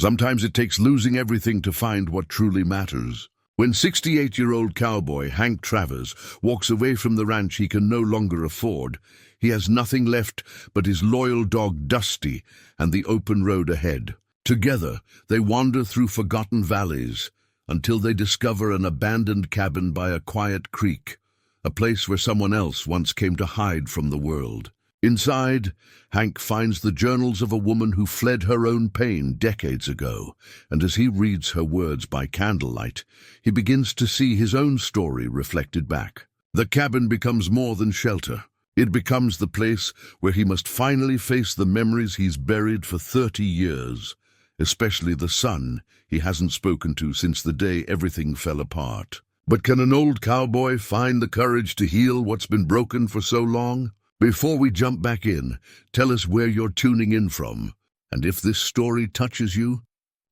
Sometimes it takes losing everything to find what truly matters. When 68-year-old cowboy Hank Travers walks away from the ranch he can no longer afford, he has nothing left but his loyal dog Dusty and the open road ahead. Together, they wander through forgotten valleys until they discover an abandoned cabin by a quiet creek, a place where someone else once came to hide from the world. Inside, Hank finds the journals of a woman who fled her own pain decades ago, and as he reads her words by candlelight, he begins to see his own story reflected back. The cabin becomes more than shelter. It becomes the place where he must finally face the memories he's buried for 30 years, especially the son he hasn't spoken to since the day everything fell apart. But can an old cowboy find the courage to heal what's been broken for so long? Before we jump back in, tell us where you're tuning in from. And if this story touches you,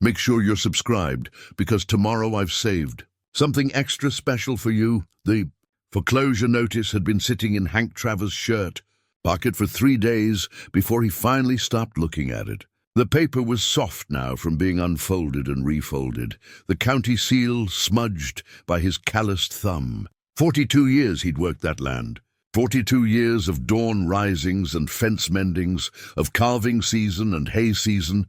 make sure you're subscribed, because tomorrow I've saved something extra special for you. The foreclosure notice had been sitting in Hank Travers' shirt pocket for 3 days before he finally stopped looking at it. The paper was soft now from being unfolded and refolded, the county seal smudged by his calloused thumb. 42 years he'd worked that land. 42 years of dawn risings and fence mendings, of calving season and hay season,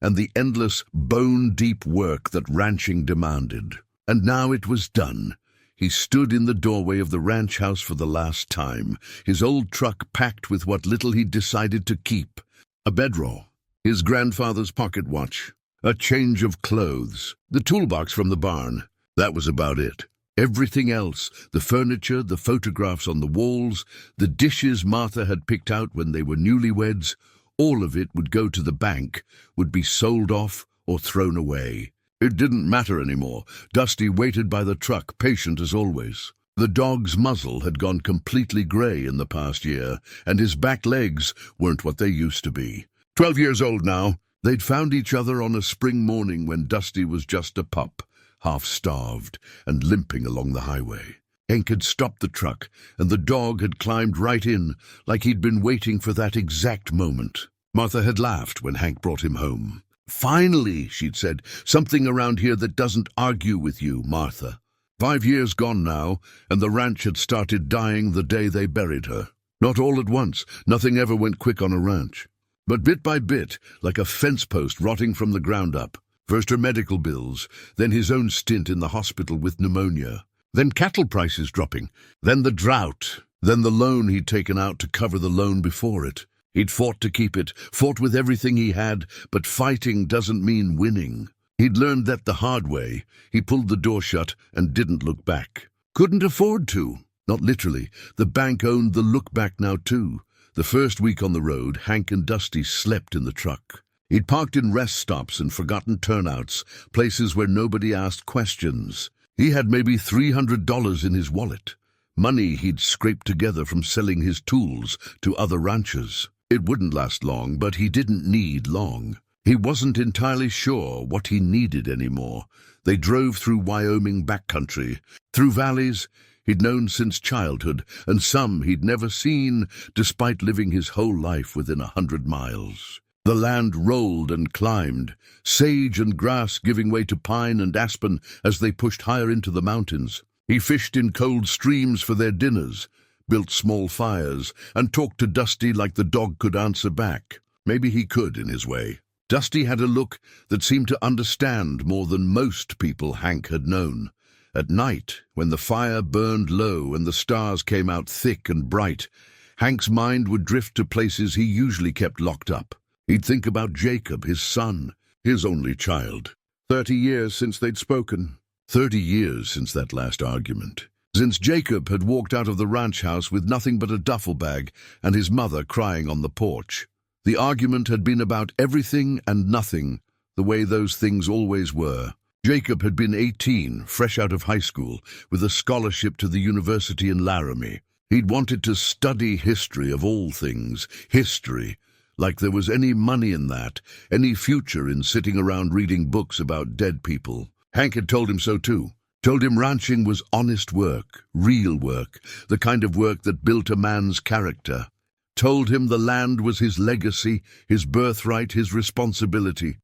and the endless bone-deep work that ranching demanded. And now it was done. He stood in the doorway of the ranch house for the last time, his old truck packed with what little he'd decided to keep. A bedroll, his grandfather's pocket watch, a change of clothes, the toolbox from the barn. That was about it. Everything else, the furniture, the photographs on the walls, the dishes Martha had picked out when they were newlyweds, all of it would go to the bank, would be sold off or thrown away. It didn't matter anymore. Dusty waited by the truck, patient as always. The dog's muzzle had gone completely gray in the past year, and his back legs weren't what they used to be. 12 years old now, they'd found each other on a spring morning when Dusty was just a pup, half-starved and limping along the highway. Hank had stopped the truck, and the dog had climbed right in, like he'd been waiting for that exact moment. Martha had laughed when Hank brought him home. "Finally," she'd said, "something around here that doesn't argue with you, Martha." 5 years gone now, and the ranch had started dying the day they buried her. Not all at once. Nothing ever went quick on a ranch. But bit by bit, like a fence post rotting from the ground up. First her medical bills, then his own stint in the hospital with pneumonia, then cattle prices dropping, then the drought, then the loan he'd taken out to cover the loan before it. He'd fought to keep it, fought with everything he had, but fighting doesn't mean winning. He'd learned that the hard way. He pulled the door shut and didn't look back. Couldn't afford to. Not literally. The bank owned the look back now too. The first week on the road, Hank and Dusty slept in the truck. He'd parked in rest stops and forgotten turnouts, places where nobody asked questions. He had maybe $300 in his wallet, money he'd scraped together from selling his tools to other ranchers. It wouldn't last long, but he didn't need long. He wasn't entirely sure what he needed anymore. They drove through Wyoming backcountry, through valleys he'd known since childhood, and some he'd never seen, despite living his whole life within 100 miles. The land rolled and climbed, sage and grass giving way to pine and aspen as they pushed higher into the mountains. He fished in cold streams for their dinners, built small fires, and talked to Dusty like the dog could answer back. Maybe he could in his way. Dusty had a look that seemed to understand more than most people Hank had known. At night, when the fire burned low and the stars came out thick and bright, Hank's mind would drift to places he usually kept locked up. He'd think about Jacob, his son, his only child. 30 years since they'd spoken. 30 years since that last argument. Since Jacob had walked out of the ranch house with nothing but a duffel bag and his mother crying on the porch. The argument had been about everything and nothing, the way those things always were. Jacob had been 18, fresh out of high school, with a scholarship to the university in Laramie. He'd wanted to study history of all things, history, like there was any money in that, any future in sitting around reading books about dead people. Hank had told him so too. Told him ranching was honest work, real work, the kind of work that built a man's character. Told him the land was his legacy, his birthright, his responsibility.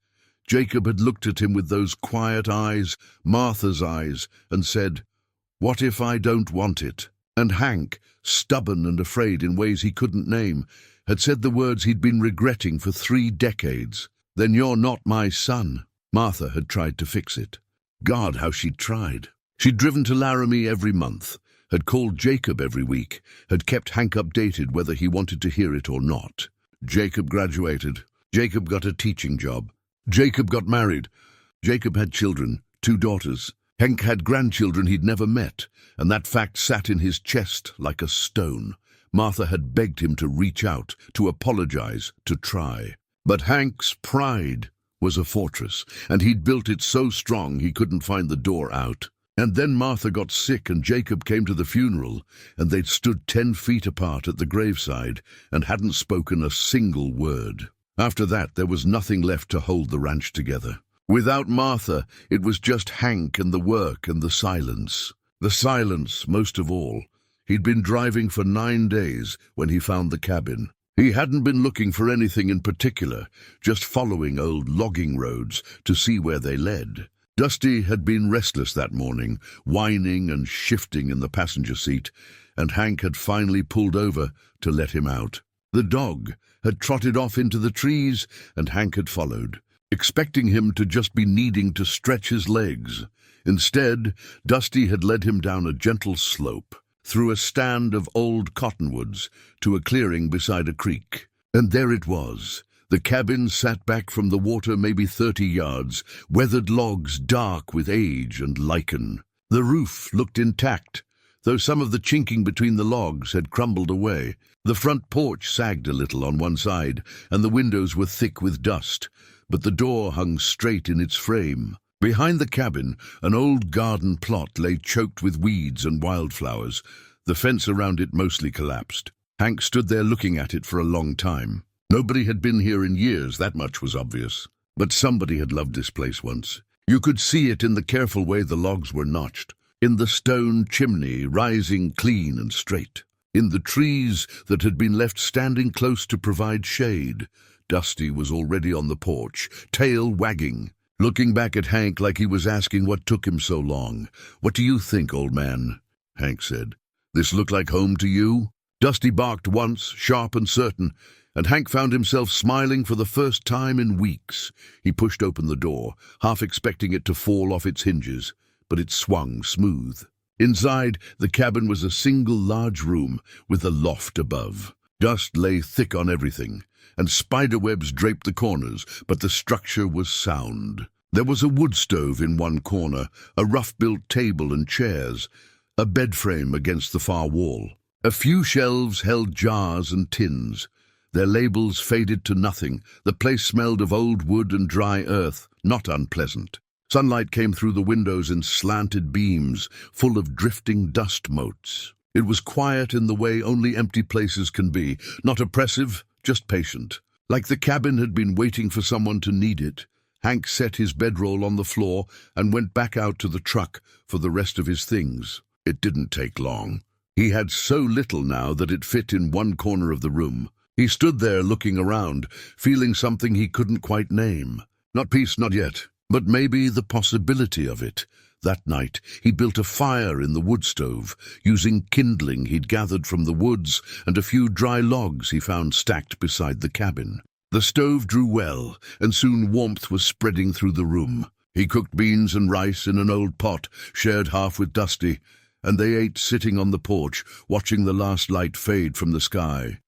Jacob had looked at him with those quiet eyes, Martha's eyes, and said, "What if I don't want it?" And Hank, stubborn and afraid in ways he couldn't name, had said the words he'd been regretting for 3 decades. "Then you're not my son." Martha had tried to fix it. God, how she'd tried. She'd driven to Laramie every month, had called Jacob every week, had kept Hank updated whether he wanted to hear it or not. Jacob graduated. Jacob got a teaching job. Jacob got married. Jacob had children, 2 daughters. Hank had grandchildren he'd never met, and that fact sat in his chest like a stone. Martha had begged him to reach out, to apologize, to try. But Hank's pride was a fortress, and he'd built it so strong he couldn't find the door out. And then Martha got sick and Jacob came to the funeral, and they'd stood 10 feet apart at the graveside and hadn't spoken a single word. After that, there was nothing left to hold the ranch together. Without Martha, it was just Hank and the work and the silence. The silence, most of all. He'd been driving for 9 days when he found the cabin. He hadn't been looking for anything in particular, just following old logging roads to see where they led. Dusty had been restless that morning, whining and shifting in the passenger seat, and Hank had finally pulled over to let him out. The dog had trotted off into the trees, and Hank had followed, expecting him to just be needing to stretch his legs. Instead, Dusty had led him down a gentle slope, through a stand of old cottonwoods, to a clearing beside a creek. And there it was. The cabin sat back from the water maybe 30 yards, weathered logs dark with age and lichen. The roof looked intact, though some of the chinking between the logs had crumbled away. The front porch sagged a little on one side, and the windows were thick with dust, but the door hung straight in its frame. Behind the cabin, an old garden plot lay choked with weeds and wildflowers. The fence around it mostly collapsed. Hank stood there looking at it for a long time. Nobody had been here in years, that much was obvious. But somebody had loved this place once. You could see it in the careful way the logs were notched, in the stone chimney rising clean and straight, in the trees that had been left standing close to provide shade. Dusty was already on the porch, tail wagging, looking back at Hank like he was asking what took him so long. "What do you think, old man?" Hank said. "This look like home to you?" Dusty barked once, sharp and certain, and Hank found himself smiling for the first time in weeks. He pushed open the door, half expecting it to fall off its hinges, but it swung smooth. Inside, the cabin was a single large room with a loft above. Dust lay thick on everything, and spiderwebs draped the corners, but the structure was sound. There was a wood stove in one corner, a rough-built table and chairs, a bed frame against the far wall. A few shelves held jars and tins. Their labels faded to nothing. The place smelled of old wood and dry earth, not unpleasant. Sunlight came through the windows in slanted beams, full of drifting dust motes. It was quiet in the way only empty places can be, not oppressive, just patient. Like the cabin had been waiting for someone to need it. Hank set his bedroll on the floor and went back out to the truck for the rest of his things. It didn't take long. He had so little now that it fit in one corner of the room. He stood there looking around, feeling something he couldn't quite name. Not peace, not yet, but maybe the possibility of it. That night, he built a fire in the wood stove, using kindling he'd gathered from the woods and a few dry logs he found stacked beside the cabin. The stove drew well, and soon warmth was spreading through the room. He cooked beans and rice in an old pot, shared half with Dusty, and they ate sitting on the porch, watching the last light fade from the sky.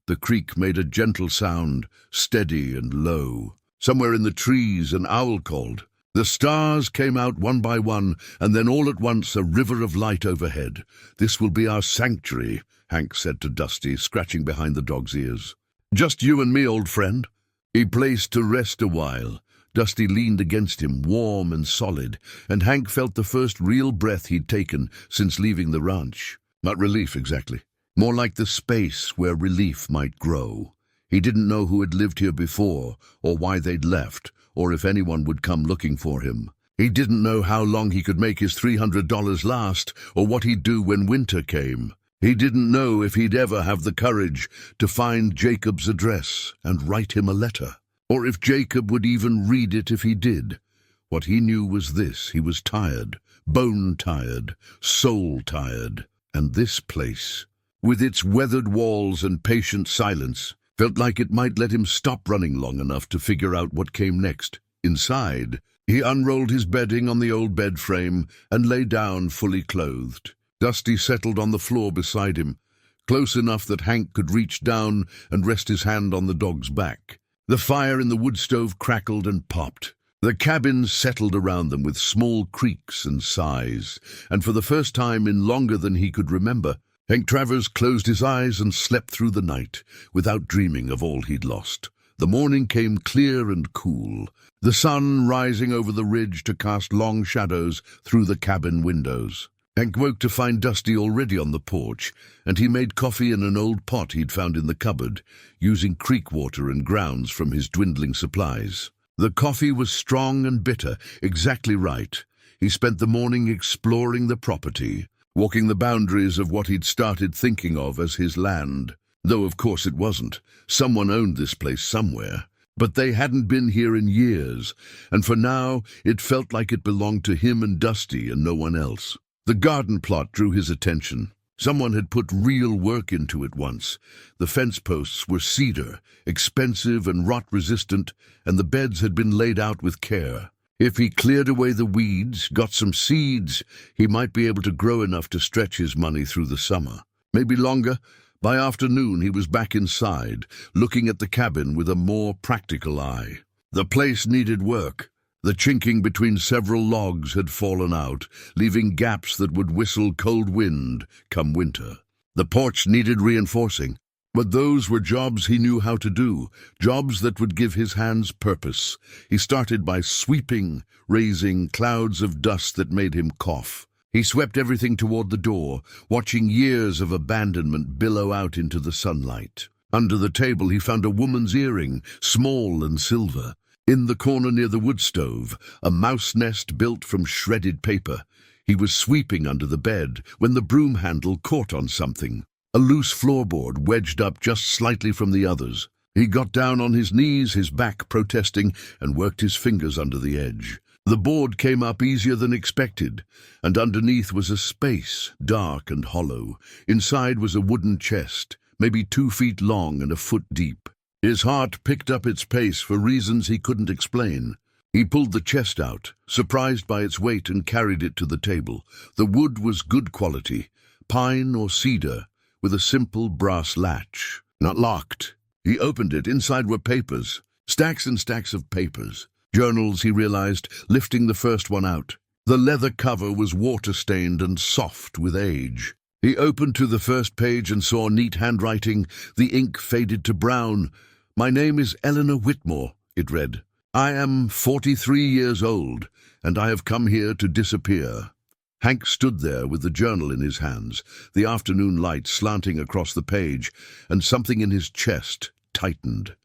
The creek made a gentle sound, steady and low. Somewhere in the trees an owl called. The stars came out one by one, and then all at once a river of light overhead. "This will be our sanctuary," Hank said to Dusty, scratching behind the dog's ears. "Just you and me, old friend." He placed to rest a while. Dusty leaned against him, warm and solid, and Hank felt the first real breath he'd taken since leaving the ranch. Not relief, exactly. More like the space where relief might grow. He didn't know who had lived here before, or why they'd left, or if anyone would come looking for him. He didn't know how long he could make his $300 last, or what he'd do when winter came. He didn't know if he'd ever have the courage to find Jacob's address and write him a letter. or if Jacob would even read it if he did. What he knew was this: he was tired, bone-tired, soul-tired, and this place, with its weathered walls and patient silence, felt like it might let him stop running long enough to figure out what came next. Inside, he unrolled his bedding on the old bed frame and lay down fully clothed. Dusty settled on the floor beside him, close enough that Hank could reach down and rest his hand on the dog's back. The fire in the wood stove crackled and popped. The cabin settled around them with small creaks and sighs, and for the first time in longer than he could remember, Hank Travers closed his eyes and slept through the night, without dreaming of all he'd lost. The morning came clear and cool, the sun rising over the ridge to cast long shadows through the cabin windows. Hank woke to find Dusty already on the porch, and he made coffee in an old pot he'd found in the cupboard, using creek water and grounds from his dwindling supplies. The coffee was strong and bitter, exactly right. He spent the morning exploring the property, walking the boundaries of what he'd started thinking of as his land. Though of course it wasn't. Someone owned this place somewhere. But they hadn't been here in years, and for now it felt like it belonged to him and Dusty and no one else. The garden plot drew his attention. Someone had put real work into it once. The fence posts were cedar, expensive and rot-resistant, and the beds had been laid out with care. If he cleared away the weeds, got some seeds, he might be able to grow enough to stretch his money through the summer. Maybe longer. By afternoon he was back inside, looking at the cabin with a more practical eye. The place needed work. The chinking between several logs had fallen out, leaving gaps that would whistle cold wind come winter. The porch needed reinforcing, but those were jobs he knew how to do, jobs that would give his hands purpose. He started by sweeping, raising clouds of dust that made him cough. He swept everything toward the door, watching years of abandonment billow out into the sunlight. Under the table he found a woman's earring, small and silver. In the corner near the wood stove, a mouse nest built from shredded paper. He was sweeping under the bed when the broom handle caught on something, a loose floorboard wedged up just slightly from the others. He got down on his knees, his back protesting, and worked his fingers under the edge. The board came up easier than expected, and underneath was a space, dark and hollow. Inside was a wooden chest, maybe 2 feet long and a foot deep. His heart picked up its pace for reasons he couldn't explain. He pulled the chest out, surprised by its weight, and carried it to the table. The wood was good quality, pine or cedar, with a simple brass latch. Not locked. He opened it. Inside were papers, stacks and stacks of papers. Journals, he realized, lifting the first one out. The leather cover was water-stained and soft with age. He opened to the first page and saw neat handwriting. The ink faded to brown. "My name is Eleanor Whitmore," it read. "I am 43 years old, and I have come here to disappear." Hank stood there with the journal in his hands, the afternoon light slanting across the page, and something in his chest tightened.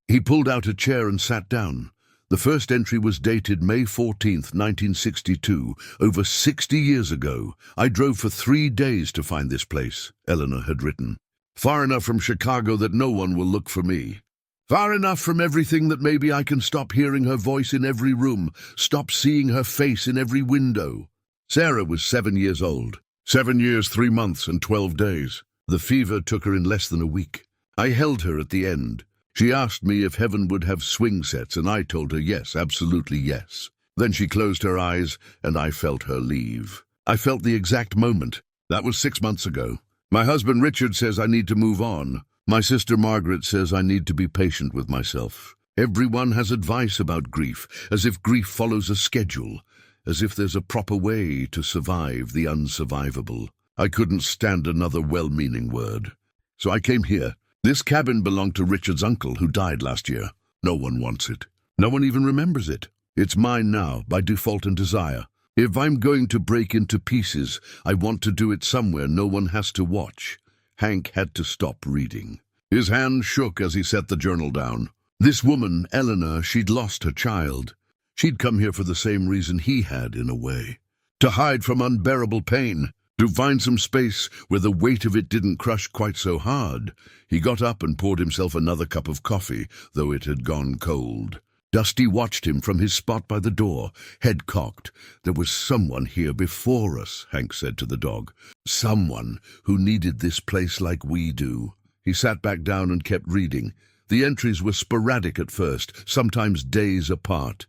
He pulled out a chair and sat down. The first entry was dated May 14th, 1962, over 60 years ago. "I drove for 3 days to find this place," Eleanor had written. "Far enough from Chicago that no one will look for me. Far enough from everything that maybe I can stop hearing her voice in every room, stop seeing her face in every window." Sarah was 7 years old. 7 years, 3 months, and 12 days. The fever took her in less than a week. I held her at the end. She asked me if heaven would have swing sets, and I told her yes, absolutely yes. Then she closed her eyes, and I felt her leave. I felt the exact moment. That was 6 months ago. My husband Richard says I need to move on. My sister Margaret says I need to be patient with myself. Everyone has advice about grief, as if grief follows a schedule, as if there's a proper way to survive the unsurvivable. I couldn't stand another well-meaning word. So I came here. This cabin belonged to Richard's uncle, who died last year. No one wants it. No one even remembers it. It's mine now, by default and desire. If I'm going to break into pieces, I want to do it somewhere no one has to watch. Hank had to stop reading. His hand shook as he set the journal down. This woman, Eleanor, she'd lost her child. She'd come here for the same reason he had, in a way. To hide from unbearable pain. To find some space where the weight of it didn't crush quite so hard, he got up and poured himself another cup of coffee, though it had gone cold. Dusty watched him from his spot by the door, head cocked. "There was someone here before us," Hank said to the dog. "Someone who needed this place like we do." He sat back down and kept reading. The entries were sporadic at first, sometimes days apart.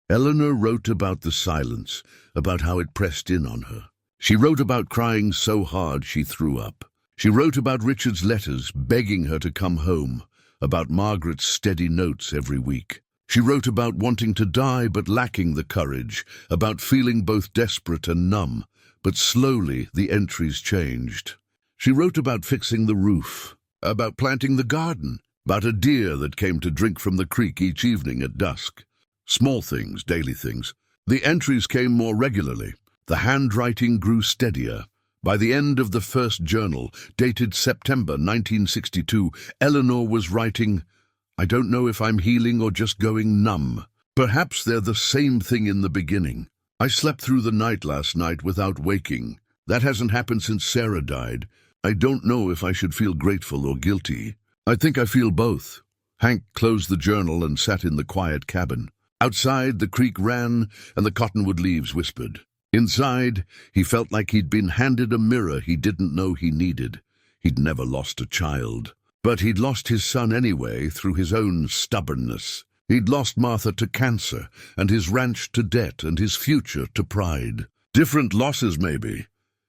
Eleanor wrote about the silence, about how it pressed in on her. She wrote about crying so hard she threw up. She wrote about Richard's letters, begging her to come home, about Margaret's steady notes every week. She wrote about wanting to die but lacking the courage, about feeling both desperate and numb, but slowly the entries changed. She wrote about fixing the roof, about planting the garden, about a deer that came to drink from the creek each evening at dusk. Small things, daily things. The entries came more regularly. The handwriting grew steadier. By the end of the first journal, dated September 1962, Eleanor was writing, "I don't know if I'm healing or just going numb. Perhaps they're the same thing in the beginning. I slept through the night last night without waking. That hasn't happened since Sarah died. I don't know if I should feel grateful or guilty. I think I feel both." Hank closed the journal and sat in the quiet cabin. Outside, the creek ran and the cottonwood leaves whispered. Inside, he felt like he'd been handed a mirror he didn't know he needed. He'd never lost a child. But he'd lost his son anyway through his own stubbornness. He'd lost Martha to cancer, and his ranch to debt, and his future to pride. Different losses, maybe,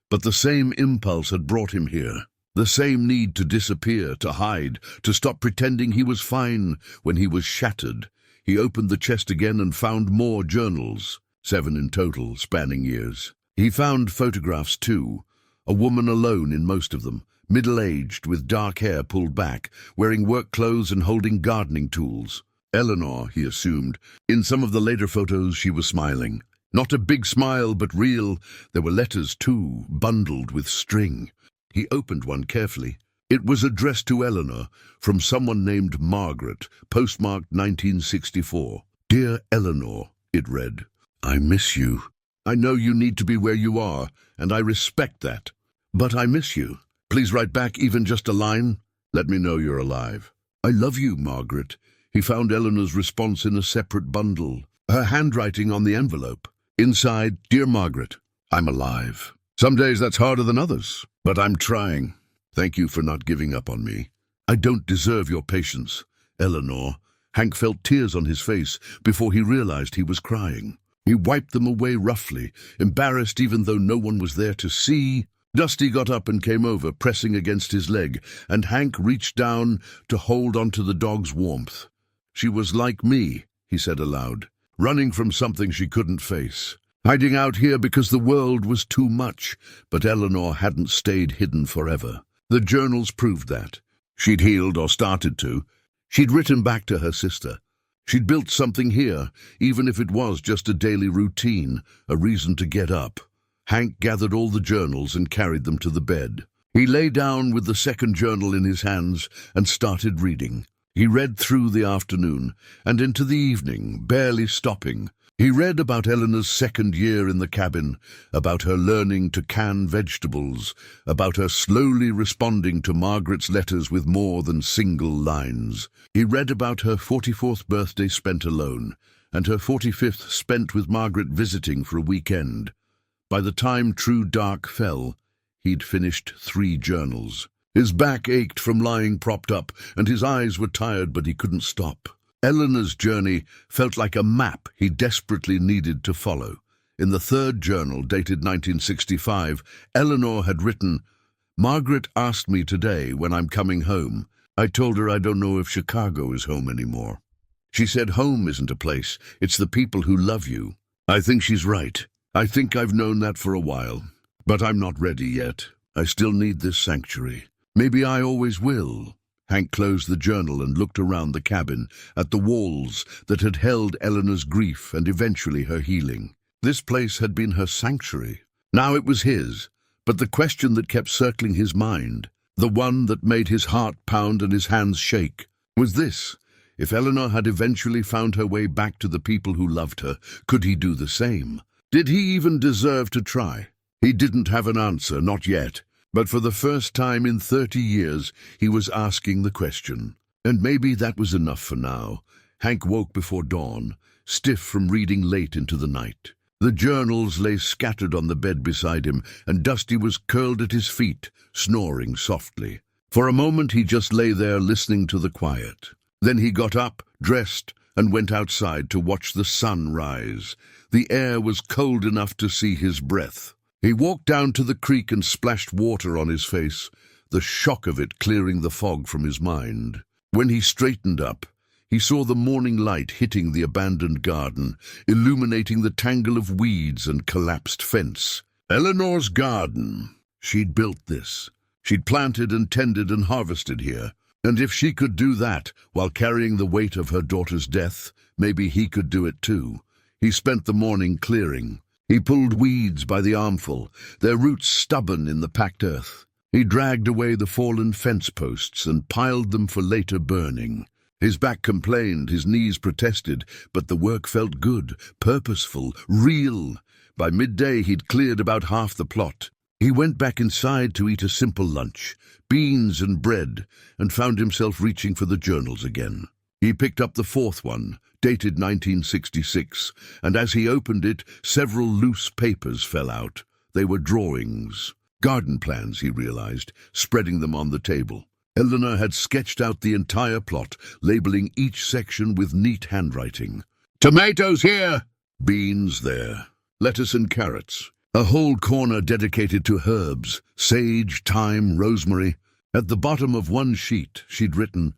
but the same impulse had brought him here. The same need to disappear, to hide, to stop pretending he was fine when he was shattered. He opened the chest again and found more journals, 7 in total, spanning years. He found photographs too, a woman alone in most of them, middle-aged, with dark hair pulled back, wearing work clothes and holding gardening tools. Eleanor, he assumed. In some of the later photos she was smiling. Not a big smile, but real. There were letters too, bundled with string. He opened one carefully. It was addressed to Eleanor, from someone named Margaret, postmarked 1964. "Dear Eleanor," it read, "I miss you. I know you need to be where you are, and I respect that. But I miss you. Please write back even just a line. Let me know you're alive. I love you, Margaret." He found Eleanor's response in a separate bundle, her handwriting on the envelope. Inside, "Dear Margaret, I'm alive. Some days that's harder than others, but I'm trying. Thank you for not giving up on me. I don't deserve your patience, Eleanor." Hank felt tears on his face before he realized he was crying. He wiped them away roughly, embarrassed even though no one was there to see. Dusty got up and came over, pressing against his leg, and Hank reached down to hold onto the dog's warmth. "She was like me," he said aloud, "running from something she couldn't face. Hiding out here because the world was too much." But Eleanor hadn't stayed hidden forever. The journals proved that. She'd healed, or started to. She'd written back to her sister. She'd built something here, even if it was just a daily routine, a reason to get up. Hank gathered all the journals and carried them to the bed. He lay down with the second journal in his hands and started reading. He read through the afternoon and into the evening, barely stopping. He read about Eleanor's second year in the cabin, about her learning to can vegetables, about her slowly responding to Margaret's letters with more than single lines. He read about her 44th birthday spent alone, and her 45th spent with Margaret visiting for a weekend. By the time true dark fell, he'd finished 3 journals. His back ached from lying propped up, and his eyes were tired, but he couldn't stop. Eleanor's journey felt like a map he desperately needed to follow. In the 3rd journal, dated 1965, Eleanor had written, "Margaret asked me today when I'm coming home. I told her I don't know if Chicago is home anymore. She said home isn't a place, it's the people who love you. I think she's right. I think I've known that for a while. But I'm not ready yet. I still need this sanctuary. Maybe I always will." Hank closed the journal and looked around the cabin, at the walls that had held Eleanor's grief and eventually her healing. This place had been her sanctuary. Now it was his, but the question that kept circling his mind, the one that made his heart pound and his hands shake, was this: if Eleanor had eventually found her way back to the people who loved her, could he do the same? Did he even deserve to try? He didn't have an answer, not yet. But for the first time in 30 years, he was asking the question. And maybe that was enough for now. Hank woke before dawn, stiff from reading late into the night. The journals lay scattered on the bed beside him, and Dusty was curled at his feet, snoring softly. For a moment he just lay there listening to the quiet. Then he got up, dressed, and went outside to watch the sun rise. The air was cold enough to see his breath. He walked down to the creek and splashed water on his face, the shock of it clearing the fog from his mind. When he straightened up, he saw the morning light hitting the abandoned garden, illuminating the tangle of weeds and collapsed fence. Eleanor's garden. She'd built this. She'd planted and tended and harvested here. And if she could do that while carrying the weight of her daughter's death, maybe he could do it too. He spent the morning clearing. He pulled weeds by the armful, their roots stubborn in the packed earth. He dragged away the fallen fence posts and piled them for later burning. His back complained, his knees protested, but the work felt good, purposeful, real. By midday he'd cleared about half the plot. He went back inside to eat a simple lunch, beans and bread, and found himself reaching for the journals again. He picked up the fourth one, dated 1966, and as he opened it, several loose papers fell out. They were drawings. Garden plans, he realized, spreading them on the table. Eleanor had sketched out the entire plot, labeling each section with neat handwriting. Tomatoes here! Beans there. Lettuce and carrots. A whole corner dedicated to herbs, sage, thyme, rosemary. At the bottom of one sheet, she'd written,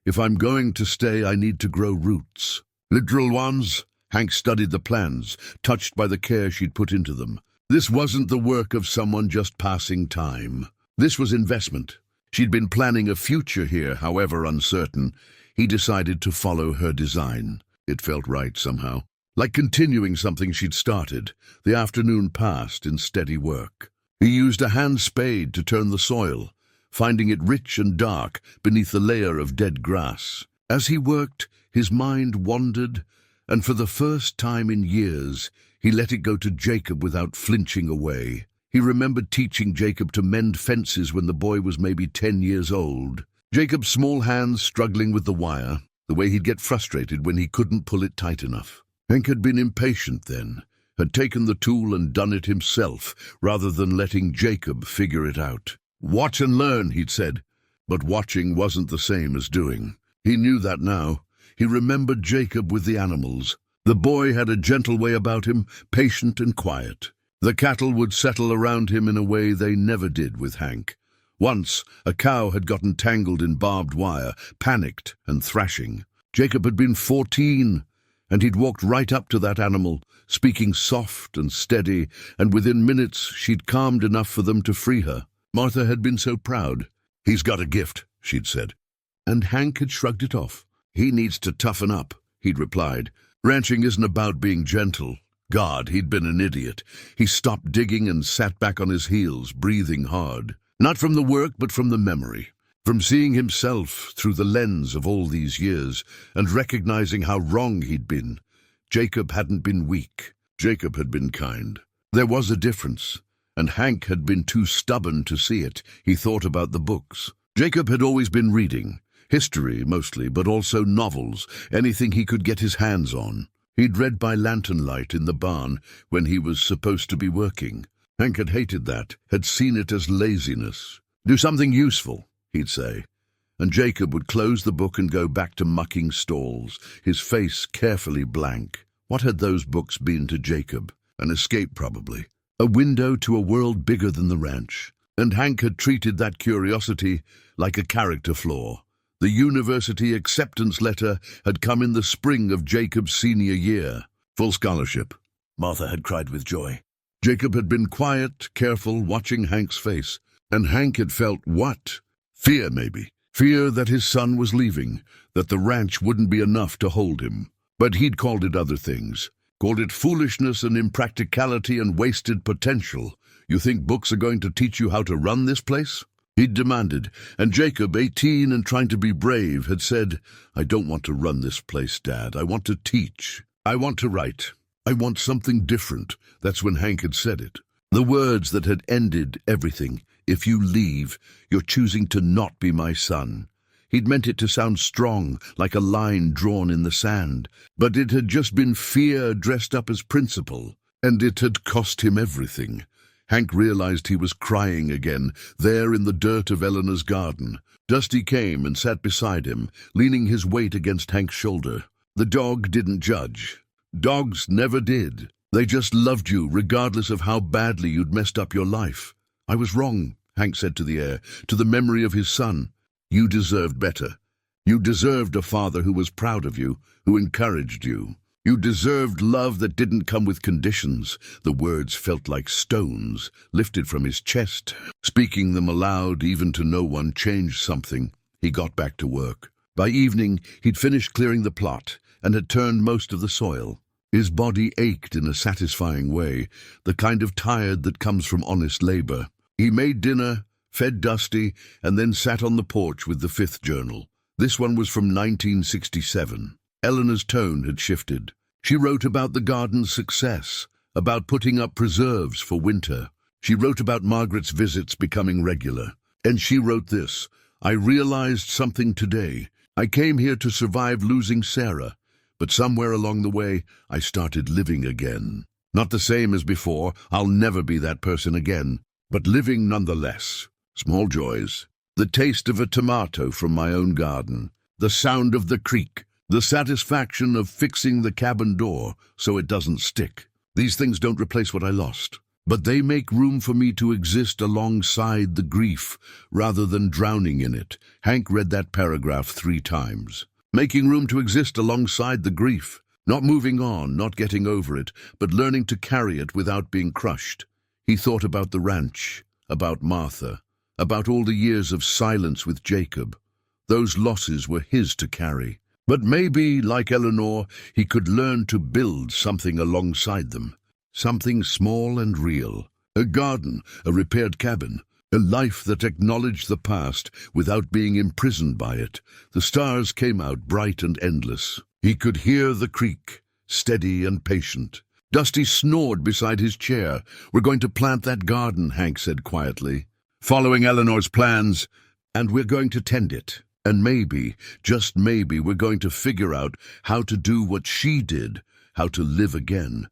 "If I'm going to stay, I need to grow roots." Literal ones? Hank studied the plans, touched by the care she'd put into them. This wasn't the work of someone just passing time. This was investment. She'd been planning a future here, however uncertain. He decided to follow her design. It felt right somehow. Like continuing something she'd started. The afternoon passed in steady work. He used a hand spade to turn the soil, finding it rich and dark beneath the layer of dead grass. As he worked, his mind wandered, and for the first time in years, he let it go to Jacob without flinching away. He remembered teaching Jacob to mend fences when the boy was maybe 10 years old. Jacob's small hands struggling with the wire, the way he'd get frustrated when he couldn't pull it tight enough. Hank had been impatient then, had taken the tool and done it himself, rather than letting Jacob figure it out. Watch and learn, he'd said. But watching wasn't the same as doing. He knew that now. He remembered Jacob with the animals. The boy had a gentle way about him, patient and quiet. The cattle would settle around him in a way they never did with Hank. Once, a cow had gotten tangled in barbed wire, panicked and thrashing. Jacob had been 14, and he'd walked right up to that animal, speaking soft and steady, and within minutes she'd calmed enough for them to free her. Martha had been so proud. "He's got a gift," she'd said. And Hank had shrugged it off. "He needs to toughen up," he'd replied. "Ranching isn't about being gentle." God, he'd been an idiot. He stopped digging and sat back on his heels, breathing hard. Not from the work, but from the memory. From seeing himself through the lens of all these years and recognizing how wrong he'd been. Jacob hadn't been weak. Jacob had been kind. There was a difference, and Hank had been too stubborn to see it. He thought about the books. Jacob had always been reading. History, mostly, but also novels, anything he could get his hands on. He'd read by lantern light in the barn when he was supposed to be working. Hank had hated that, had seen it as laziness. "Do something useful," he'd say. And Jacob would close the book and go back to mucking stalls, his face carefully blank. What had those books been to Jacob? An escape, probably. A window to a world bigger than the ranch. And Hank had treated that curiosity like a character flaw. The university acceptance letter had come in the spring of Jacob's senior year. Full scholarship, Martha had cried with joy. Jacob had been quiet, careful, watching Hank's face. And Hank had felt what? Fear, maybe. Fear that his son was leaving, that the ranch wouldn't be enough to hold him. But he'd called it other things. Called it foolishness and impracticality and wasted potential. "You think books are going to teach you how to run this place?" He'd demanded, and Jacob, 18 and trying to be brave, had said, "I don't want to run this place, Dad. I want to teach. I want to write. I want something different." That's when Hank had said it. The words that had ended everything. If you leave, you're choosing to not be my son. He'd meant it to sound strong, like a line drawn in the sand, but it had just been fear dressed up as principle, and it had cost him everything. Hank realized he was crying again, there in the dirt of Eleanor's garden. Dusty came and sat beside him, leaning his weight against Hank's shoulder. The dog didn't judge. Dogs never did. They just loved you, regardless of how badly you'd messed up your life. I was wrong, Hank said to the air, to the memory of his son. You deserved better. You deserved a father who was proud of you, who encouraged you. You deserved love that didn't come with conditions. The words felt like stones, lifted from his chest. Speaking them aloud, even to no one, changed something. He got back to work. By evening, he'd finished clearing the plot and had turned most of the soil. His body ached in a satisfying way, the kind of tired that comes from honest labor. He made dinner, fed Dusty, and then sat on the porch with the fifth journal. This one was from 1967. Eleanor's tone had shifted. She wrote about the garden's success, about putting up preserves for winter. She wrote about Margaret's visits becoming regular. And she wrote this: I realized something today. I came here to survive losing Sarah, but somewhere along the way, I started living again. Not the same as before, I'll never be that person again, but living nonetheless. Small joys. The taste of a tomato from my own garden. The sound of the creek. The satisfaction of fixing the cabin door so it doesn't stick. These things don't replace what I lost, but they make room for me to exist alongside the grief rather than drowning in it. Hank read that paragraph 3 times. Making room to exist alongside the grief. Not moving on, not getting over it, but learning to carry it without being crushed. He thought about the ranch, about Martha, about all the years of silence with Jacob. Those losses were his to carry. But maybe, like Eleanor, he could learn to build something alongside them. Something small and real. A garden, a repaired cabin, a life that acknowledged the past without being imprisoned by it. The stars came out bright and endless. He could hear the creek, steady and patient. Dusty snored beside his chair. We're going to plant that garden, Hank said quietly. Following Eleanor's plans, and we're going to tend it. And maybe, just maybe, we're going to figure out how to do what she did, how to live again.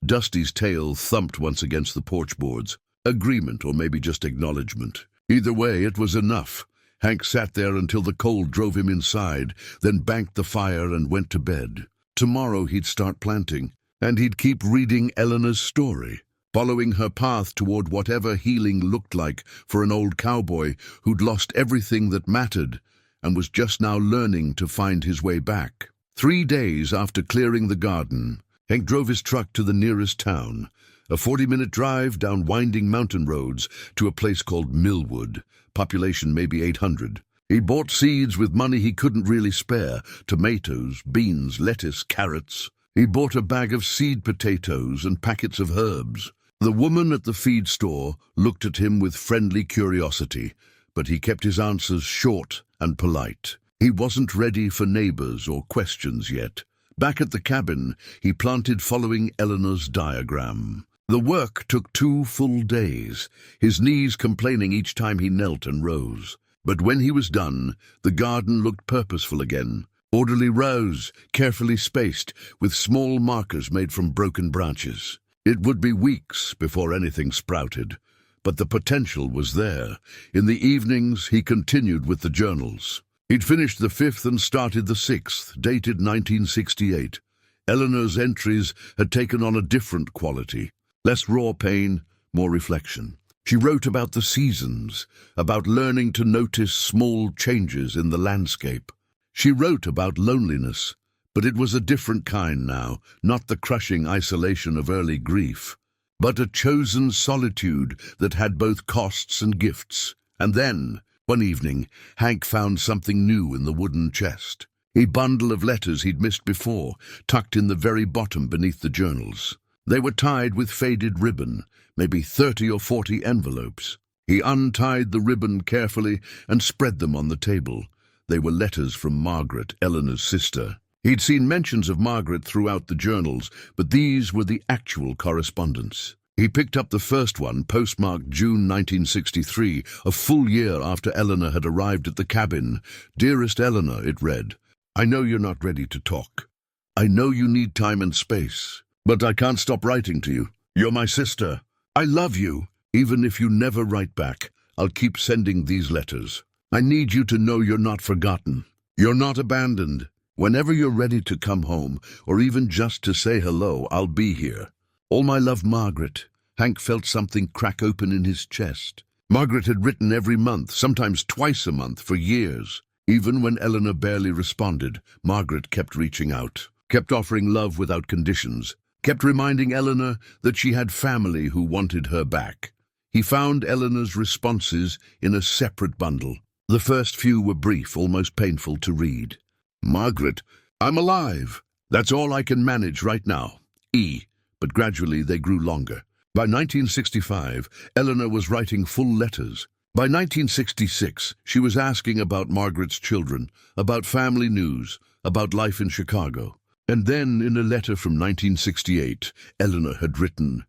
Dusty's tail thumped once against the porch boards. Agreement, or maybe just acknowledgement. Either way, it was enough. Hank sat there until the cold drove him inside, then banked the fire and went to bed. Tomorrow he'd start planting, and he'd keep reading Eleanor's story, following her path toward whatever healing looked like for an old cowboy who'd lost everything that mattered and was just now learning to find his way back. 3 days after clearing the garden, Hank drove his truck to the nearest town, a 40-minute drive down winding mountain roads to a place called Millwood, population maybe 800. He bought seeds with money he couldn't really spare, tomatoes, beans, lettuce, carrots. He bought a bag of seed potatoes and packets of herbs. The woman at the feed store looked at him with friendly curiosity, but he kept his answers short and polite. He wasn't ready for neighbors or questions yet. Back at the cabin, he planted following Eleanor's diagram. The work took 2 full days, his knees complaining each time he knelt and rose. But when he was done, the garden looked purposeful again. Orderly rows, carefully spaced, with small markers made from broken branches. It would be weeks before anything sprouted, but the potential was there. In the evenings, he continued with the journals. He'd finished the 5th and started the 6th, dated 1968. Eleanor's entries had taken on a different quality. Less raw pain, more reflection. She wrote about the seasons, about learning to notice small changes in the landscape. She wrote about loneliness, but it was a different kind now, not the crushing isolation of early grief, but a chosen solitude that had both costs and gifts. And then, one evening, Hank found something new in the wooden chest. A bundle of letters he'd missed before, tucked in the very bottom beneath the journals. They were tied with faded ribbon, maybe 30 or 40 envelopes. He untied the ribbon carefully and spread them on the table. They were letters from Margaret, Eleanor's sister. He'd seen mentions of Margaret throughout the journals, but these were the actual correspondence. He picked up the first one, postmarked June 1963, a full year after Eleanor had arrived at the cabin. "Dearest Eleanor," it read, "I know you're not ready to talk. I know you need time and space, but I can't stop writing to you. You're my sister. I love you. Even if you never write back, I'll keep sending these letters. I need you to know you're not forgotten. You're not abandoned. Whenever you're ready to come home, or even just to say hello, I'll be here. All my love, Margaret." Hank felt something crack open in his chest. Margaret had written every month, sometimes twice a month, for years. Even when Eleanor barely responded, Margaret kept reaching out, kept offering love without conditions, kept reminding Eleanor that she had family who wanted her back. He found Eleanor's responses in a separate bundle. The first few were brief, almost painful to read. "Margaret, I'm alive. That's all I can manage right now. E." But gradually they grew longer. By 1965, Eleanor was writing full letters. By 1966, she was asking about Margaret's children, about family news, about life in Chicago. And then, in a letter from 1968, Eleanor had written,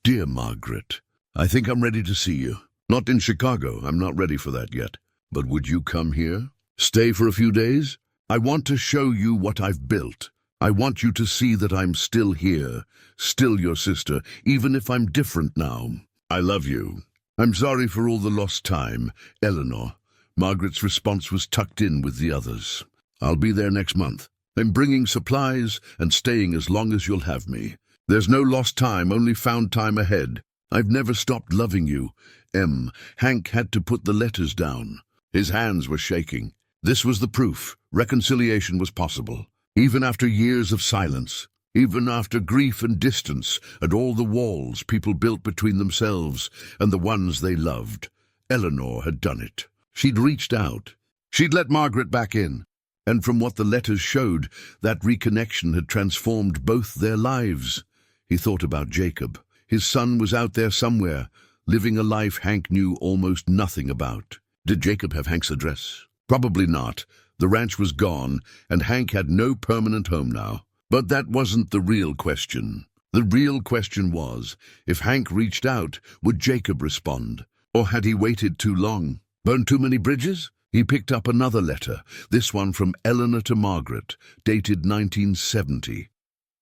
"Dear Margaret, I think I'm ready to see you. Not in Chicago, I'm not ready for that yet. But would you come here? Stay for a few days? I want to show you what I've built. I want you to see that I'm still here, still your sister, even if I'm different now. I love you. I'm sorry for all the lost time, Eleanor." Margaret's response was tucked in with the others. "I'll be there next month. I'm bringing supplies and staying as long as you'll have me. There's no lost time, only found time ahead. I've never stopped loving you. M." Hank had to put the letters down. His hands were shaking. This was the proof. Reconciliation was possible. Even after years of silence, even after grief and distance and all the walls people built between themselves and the ones they loved, Eleanor had done it. She'd reached out. She'd let Margaret back in. And from what the letters showed, that reconnection had transformed both their lives. He thought about Jacob. His son was out there somewhere, living a life Hank knew almost nothing about. Did Jacob have Hank's address? Probably not. The ranch was gone, and Hank had no permanent home now. But that wasn't the real question. The real question was, if Hank reached out, would Jacob respond? Or had he waited too long? Burned too many bridges? He picked up another letter, this one from Eleanor to Margaret, dated 1970.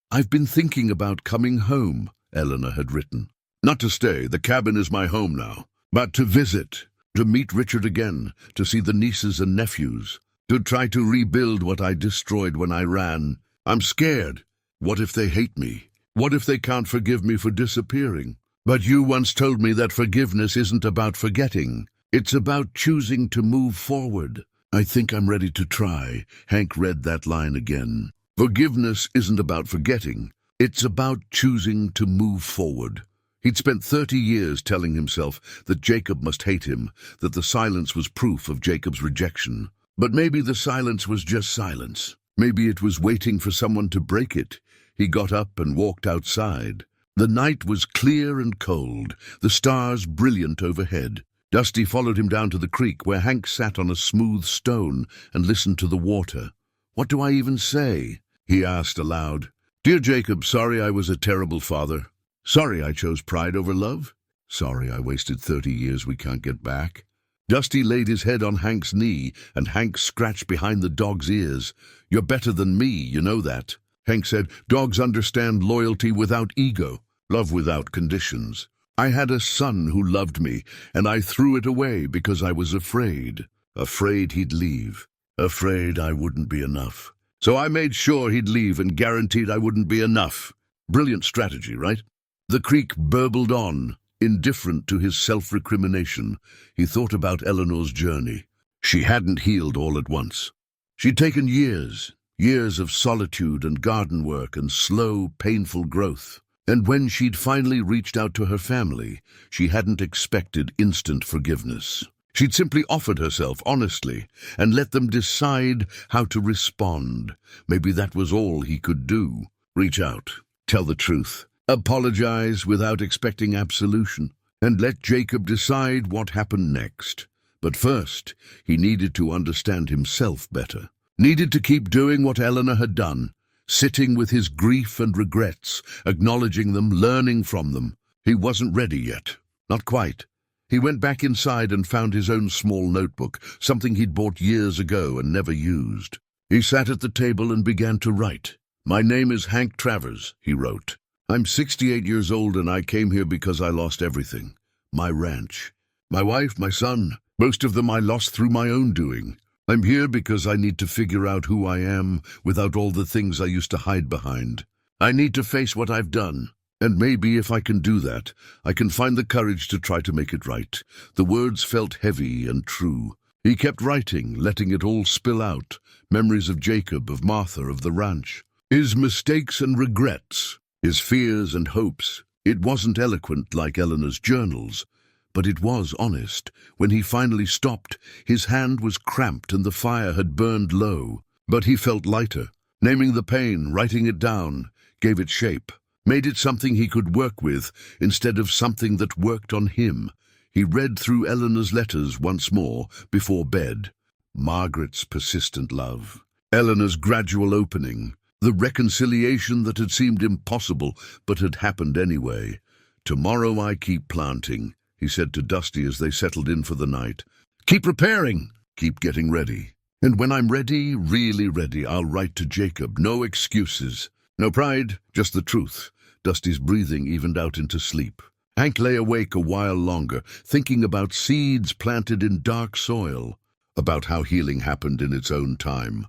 "I've been thinking about coming home," Eleanor had written. "Not to stay, the cabin is my home now, but to visit, to meet Richard again, to see the nieces and nephews, to try to rebuild what I destroyed when I ran. I'm scared. What if they hate me? What if they can't forgive me for disappearing? But you once told me that forgiveness isn't about forgetting. It's about choosing to move forward. I think I'm ready to try." Hank read that line again. Forgiveness isn't about forgetting. It's about choosing to move forward. He'd spent 30 years telling himself that Jacob must hate him, that the silence was proof of Jacob's rejection. But maybe the silence was just silence. Maybe it was waiting for someone to break it. He got up and walked outside. The night was clear and cold, the stars brilliant overhead. Dusty followed him down to the creek, where Hank sat on a smooth stone and listened to the water. "What do I even say?" he asked aloud. "Dear Jacob, sorry I was a terrible father. Sorry I chose pride over love. Sorry I wasted 30 years we can't get back." Dusty laid his head on Hank's knee, and Hank scratched behind the dog's ears. "You're better than me, you know that." Hank said, "Dogs understand loyalty without ego, love without conditions. I had a son who loved me, and I threw it away because I was afraid. Afraid he'd leave. Afraid I wouldn't be enough. So I made sure he'd leave and guaranteed I wouldn't be enough." Brilliant strategy, right? The creek burbled on, indifferent to his self-recrimination. He thought about Eleanor's journey. She hadn't healed all at once. She'd taken years, years of solitude and garden work and slow, painful growth. And when she'd finally reached out to her family, she hadn't expected instant forgiveness. She'd simply offered herself honestly and let them decide how to respond. Maybe that was all he could do. Reach out, tell the truth, apologize without expecting absolution, and let Jacob decide what happened next. But first, he needed to understand himself better. Needed to keep doing what Eleanor had done, sitting with his grief and regrets, acknowledging them, learning from them. He wasn't ready yet. Not quite. He went back inside and found his own small notebook, something he'd bought years ago and never used. He sat at the table and began to write. "My name is Hank Travers," he wrote. "I'm 68 years old and I came here because I lost everything. My ranch. My wife, my son. Most of them I lost through my own doing. I'm here because I need to figure out who I am without all the things I used to hide behind. I need to face what I've done. And maybe if I can do that, I can find the courage to try to make it right." The words felt heavy and true. He kept writing, letting it all spill out. Memories of Jacob, of Martha, of the ranch. His mistakes and regrets. His fears and hopes. It wasn't eloquent like Eleanor's journals, but it was honest. When he finally stopped, his hand was cramped and the fire had burned low. But he felt lighter. Naming the pain, writing it down, gave it shape. Made it something he could work with instead of something that worked on him. He read through Eleanor's letters once more before bed. Margaret's persistent love. Eleanor's gradual opening. The reconciliation that had seemed impossible but had happened anyway. "Tomorrow I keep planting," he said to Dusty as they settled in for the night. "Keep preparing. Keep getting ready. And when I'm ready, really ready, I'll write to Jacob. No excuses. No pride, just the truth." Dusty's breathing evened out into sleep. Hank lay awake a while longer, thinking about seeds planted in dark soil, about how healing happened in its own time,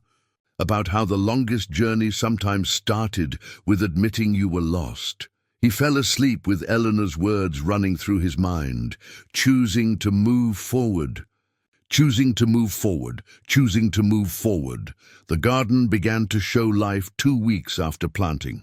about how the longest journey sometimes started with admitting you were lost. He fell asleep with Eleanor's words running through his mind, choosing to move forward. Choosing to move forward, choosing to move forward. The garden began to show life 2 weeks after planting.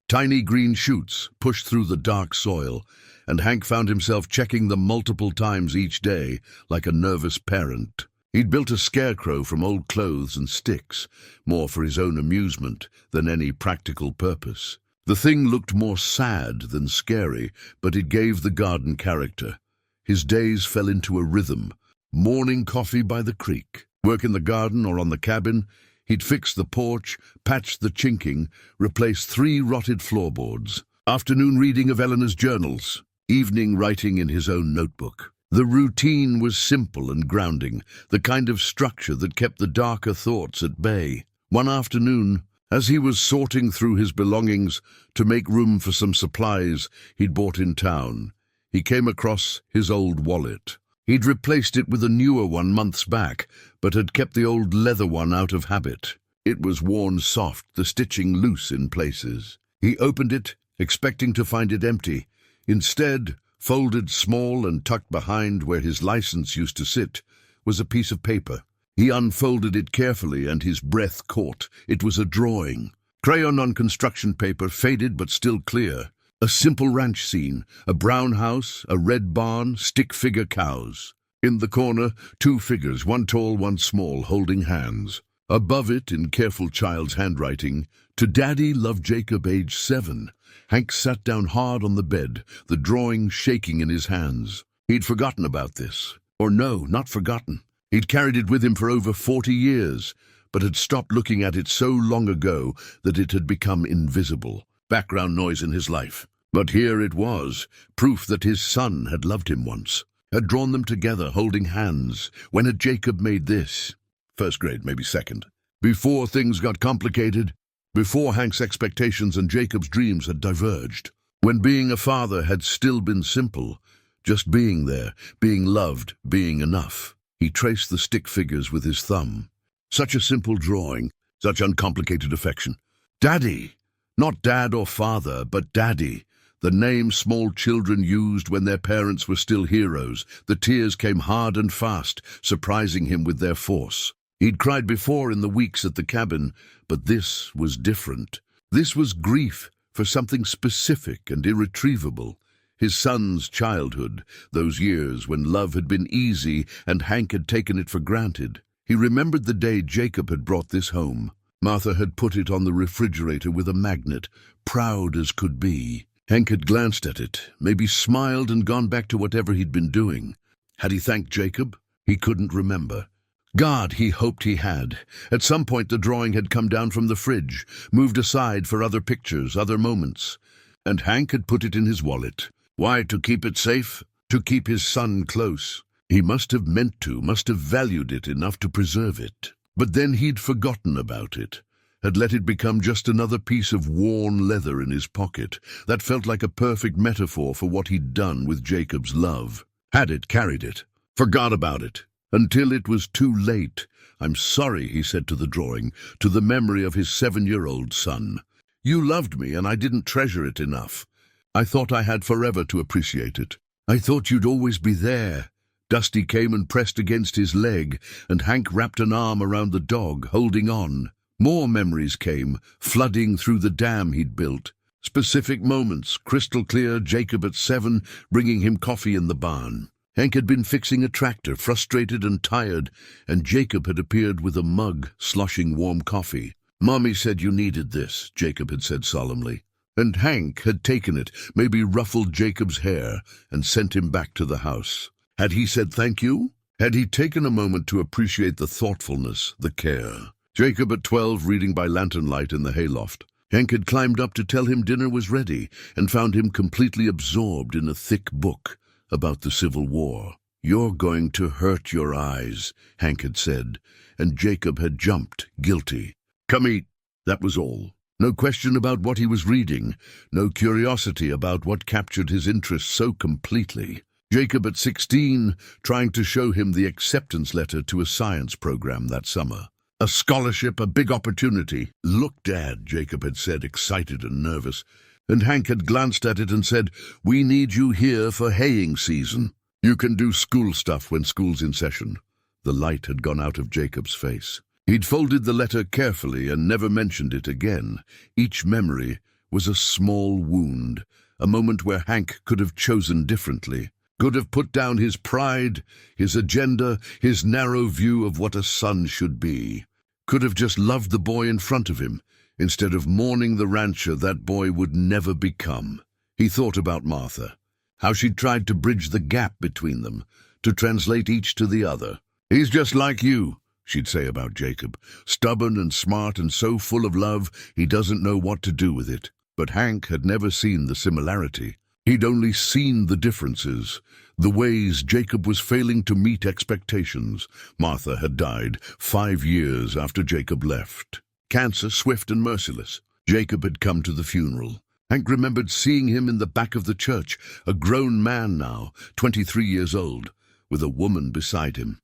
Tiny green shoots pushed through the dark soil, and Hank found himself checking them multiple times each day, like a nervous parent. He'd built a scarecrow from old clothes and sticks, more for his own amusement than any practical purpose. The thing looked more sad than scary, but it gave the garden character. His days fell into a rhythm. Morning coffee by the creek, work in the garden or on the cabin. He'd fix the porch, patch the chinking, replace 3 rotted floorboards. Afternoon reading of Eleanor's journals, evening writing in his own notebook. The routine was simple and grounding, the kind of structure that kept the darker thoughts at bay. One afternoon, as he was sorting through his belongings to make room for some supplies he'd bought in town, he came across his old wallet. He'd replaced it with a newer one months back, but had kept the old leather one out of habit. It was worn soft, the stitching loose in places. He opened it, expecting to find it empty. Instead, folded small and tucked behind where his license used to sit, was a piece of paper. He unfolded it carefully and his breath caught. It was a drawing. Crayon on construction paper, faded but still clear. A simple ranch scene, a brown house, a red barn, stick-figure cows. In the corner, 2 figures, one tall, one small, holding hands. Above it, in careful child's handwriting, "To Daddy, love Jacob, age 7. Hank sat down hard on the bed, the drawing shaking in his hands. He'd forgotten about this. Or no, not forgotten. He'd carried it with him for over 40 years, but had stopped looking at it so long ago that it had become invisible. Background noise in his life. But here it was, proof that his son had loved him once, had drawn them together holding hands. When had Jacob made this? 1st grade, maybe 2nd. Before things got complicated, before Hank's expectations and Jacob's dreams had diverged. When being a father had still been simple, just being there, being loved, being enough. He traced the stick figures with his thumb. Such a simple drawing, such uncomplicated affection. Daddy! Not dad or father, but Daddy. The name small children used when their parents were still heroes. The tears came hard and fast, surprising him with their force. He'd cried before in the weeks at the cabin, but this was different. This was grief for something specific and irretrievable. His son's childhood, those years when love had been easy and Hank had taken it for granted. He remembered the day Jacob had brought this home. Martha had put it on the refrigerator with a magnet, proud as could be. Hank had glanced at it, maybe smiled and gone back to whatever he'd been doing. Had he thanked Jacob? He couldn't remember. God, he hoped he had. At some point the drawing had come down from the fridge, moved aside for other pictures, other moments. And Hank had put it in his wallet. Why, to keep it safe? To keep his son close. He must have meant to, must have valued it enough to preserve it. But then he'd forgotten about it, had let it become just another piece of worn leather in his pocket that felt like a perfect metaphor for what he'd done with Jacob's love. Had it, carried it, forgot about it, until it was too late. "I'm sorry," he said to the drawing, to the memory of his 7-year-old son. "You loved me, and I didn't treasure it enough. I thought I had forever to appreciate it. I thought you'd always be there." Dusty came and pressed against his leg, and Hank wrapped an arm around the dog, holding on. More memories came, flooding through the dam he'd built. Specific moments, crystal clear, Jacob at 7, bringing him coffee in the barn. Hank had been fixing a tractor, frustrated and tired, and Jacob had appeared with a mug, sloshing warm coffee. "Mommy said you needed this," Jacob had said solemnly. And Hank had taken it, maybe ruffled Jacob's hair, and sent him back to the house. Had he said thank you? Had he taken a moment to appreciate the thoughtfulness, the care? Jacob at 12, reading by lantern light in the hayloft. Hank had climbed up to tell him dinner was ready, and found him completely absorbed in a thick book about the Civil War. "You're going to hurt your eyes," Hank had said, and Jacob had jumped, guilty. "Come eat." That was all. No question about what he was reading, no curiosity about what captured his interest so completely. Jacob at 16, trying to show him the acceptance letter to a science program that summer. A scholarship, a big opportunity. "Look, Dad," Jacob had said, excited and nervous, and Hank had glanced at it and said, "We need you here for haying season. You can do school stuff when school's in session." The light had gone out of Jacob's face. He'd folded the letter carefully and never mentioned it again. Each memory was a small wound, a moment where Hank could have chosen differently, could have put down his pride, his agenda, his narrow view of what a son should be, could have just loved the boy in front of him, instead of mourning the rancher that boy would never become. He thought about Martha, how she'd tried to bridge the gap between them, to translate each to the other. "He's just like you," she'd say about Jacob, "stubborn and smart and so full of love he doesn't know what to do with it." But Hank had never seen the similarity. He'd only seen the differences, the ways Jacob was failing to meet expectations. Martha had died 5 years after Jacob left. Cancer, swift and merciless. Jacob had come to the funeral. Hank remembered seeing him in the back of the church, a grown man now, 23 years old, with a woman beside him.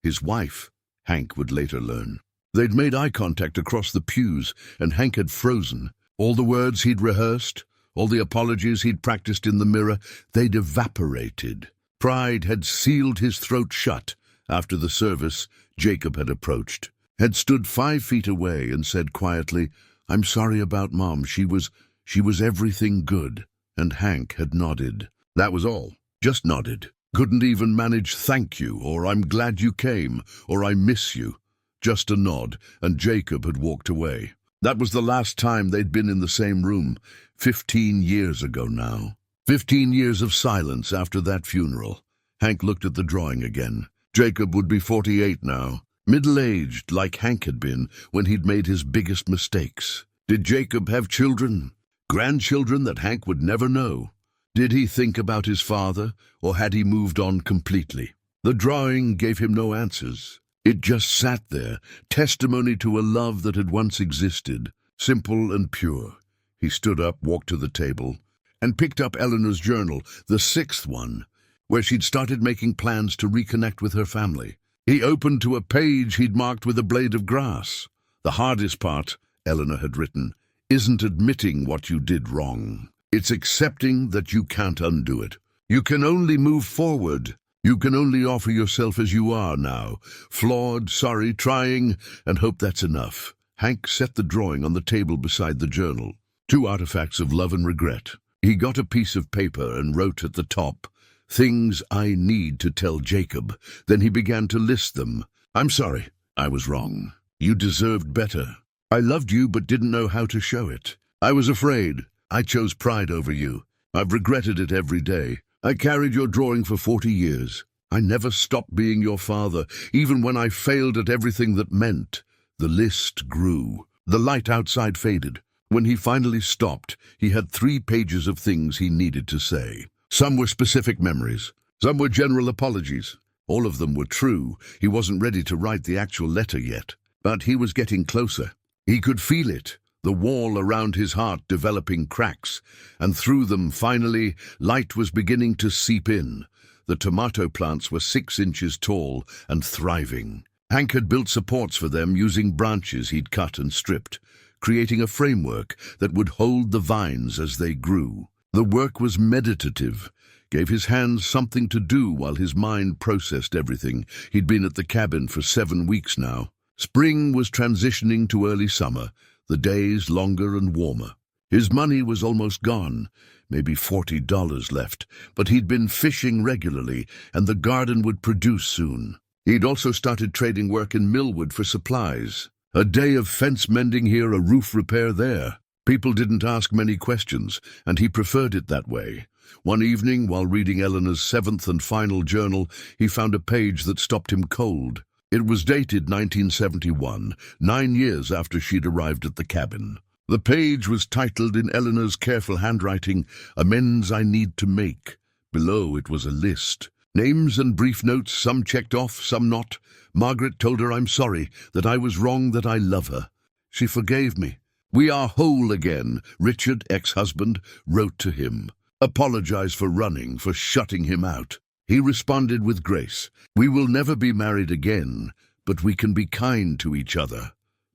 His wife, Hank would later learn. They'd made eye contact across the pews, and Hank had frozen. All the words he'd rehearsed, all the apologies he'd practiced in the mirror, they'd evaporated. Pride had sealed his throat shut. After the service, Jacob had approached, had stood 5 feet away and said quietly, "I'm sorry about Mom. She was everything good." And Hank had nodded. That was all. Just nodded. Couldn't even manage "thank you," or "I'm glad you came," or "I miss you." Just a nod, and Jacob had walked away. That was the last time they'd been in the same room, 15 years ago now. 15 years of silence after that funeral. Hank looked at the drawing again. Jacob would be 48 now, middle-aged like Hank had been when he'd made his biggest mistakes. Did Jacob have children? Grandchildren that Hank would never know? Did he think about his father, or had he moved on completely? The drawing gave him no answers. It just sat there, testimony to a love that had once existed, simple and pure. He stood up, walked to the table, and picked up Eleanor's journal, the 6th one, where she'd started making plans to reconnect with her family. He opened to a page he'd marked with a blade of grass. "The hardest part," Eleanor had written, "isn't admitting what you did wrong. It's accepting that you can't undo it. You can only move forward. You can only offer yourself as you are now, flawed, sorry, trying, and hope that's enough." Hank set the drawing on the table beside the journal. 2 artifacts of love and regret. He got a piece of paper and wrote at the top, "Things I need to tell Jacob." Then he began to list them. "I'm sorry. I was wrong. You deserved better. I loved you but didn't know how to show it. I was afraid. I chose pride over you. I've regretted it every day. I carried your drawing for 40 years. I never stopped being your father, even when I failed at everything that meant." The list grew. The light outside faded. When he finally stopped, he had 3 pages of things he needed to say. Some were specific memories. Some were general apologies. All of them were true. He wasn't ready to write the actual letter yet. But he was getting closer. He could feel it, the wall around his heart developing cracks, and through them, finally, light was beginning to seep in. The tomato plants were 6 inches tall and thriving. Hank had built supports for them using branches he'd cut and stripped, creating a framework that would hold the vines as they grew. The work was meditative, gave his hands something to do while his mind processed everything. He'd been at the cabin for 7 weeks now. Spring was transitioning to early summer, the days longer and warmer. His money was almost gone, maybe $40 left, but he'd been fishing regularly, and the garden would produce soon. He'd also started trading work in Millwood for supplies. A day of fence mending here, a roof repair there. People didn't ask many questions, and he preferred it that way. One evening, while reading Eleanor's 7th and final journal, he found a page that stopped him cold. It was dated 1971, 9 years after she'd arrived at the cabin. The page was titled in Eleanor's careful handwriting, "Amends I Need to Make." Below it was a list. Names and brief notes, some checked off, some not. Margaret told her I'm sorry, that I was wrong, that I love her. She forgave me. "We are whole again," Richard, ex-husband, wrote to him. Apologize for running, for shutting him out. He responded with grace. "We will never be married again, but we can be kind to each other."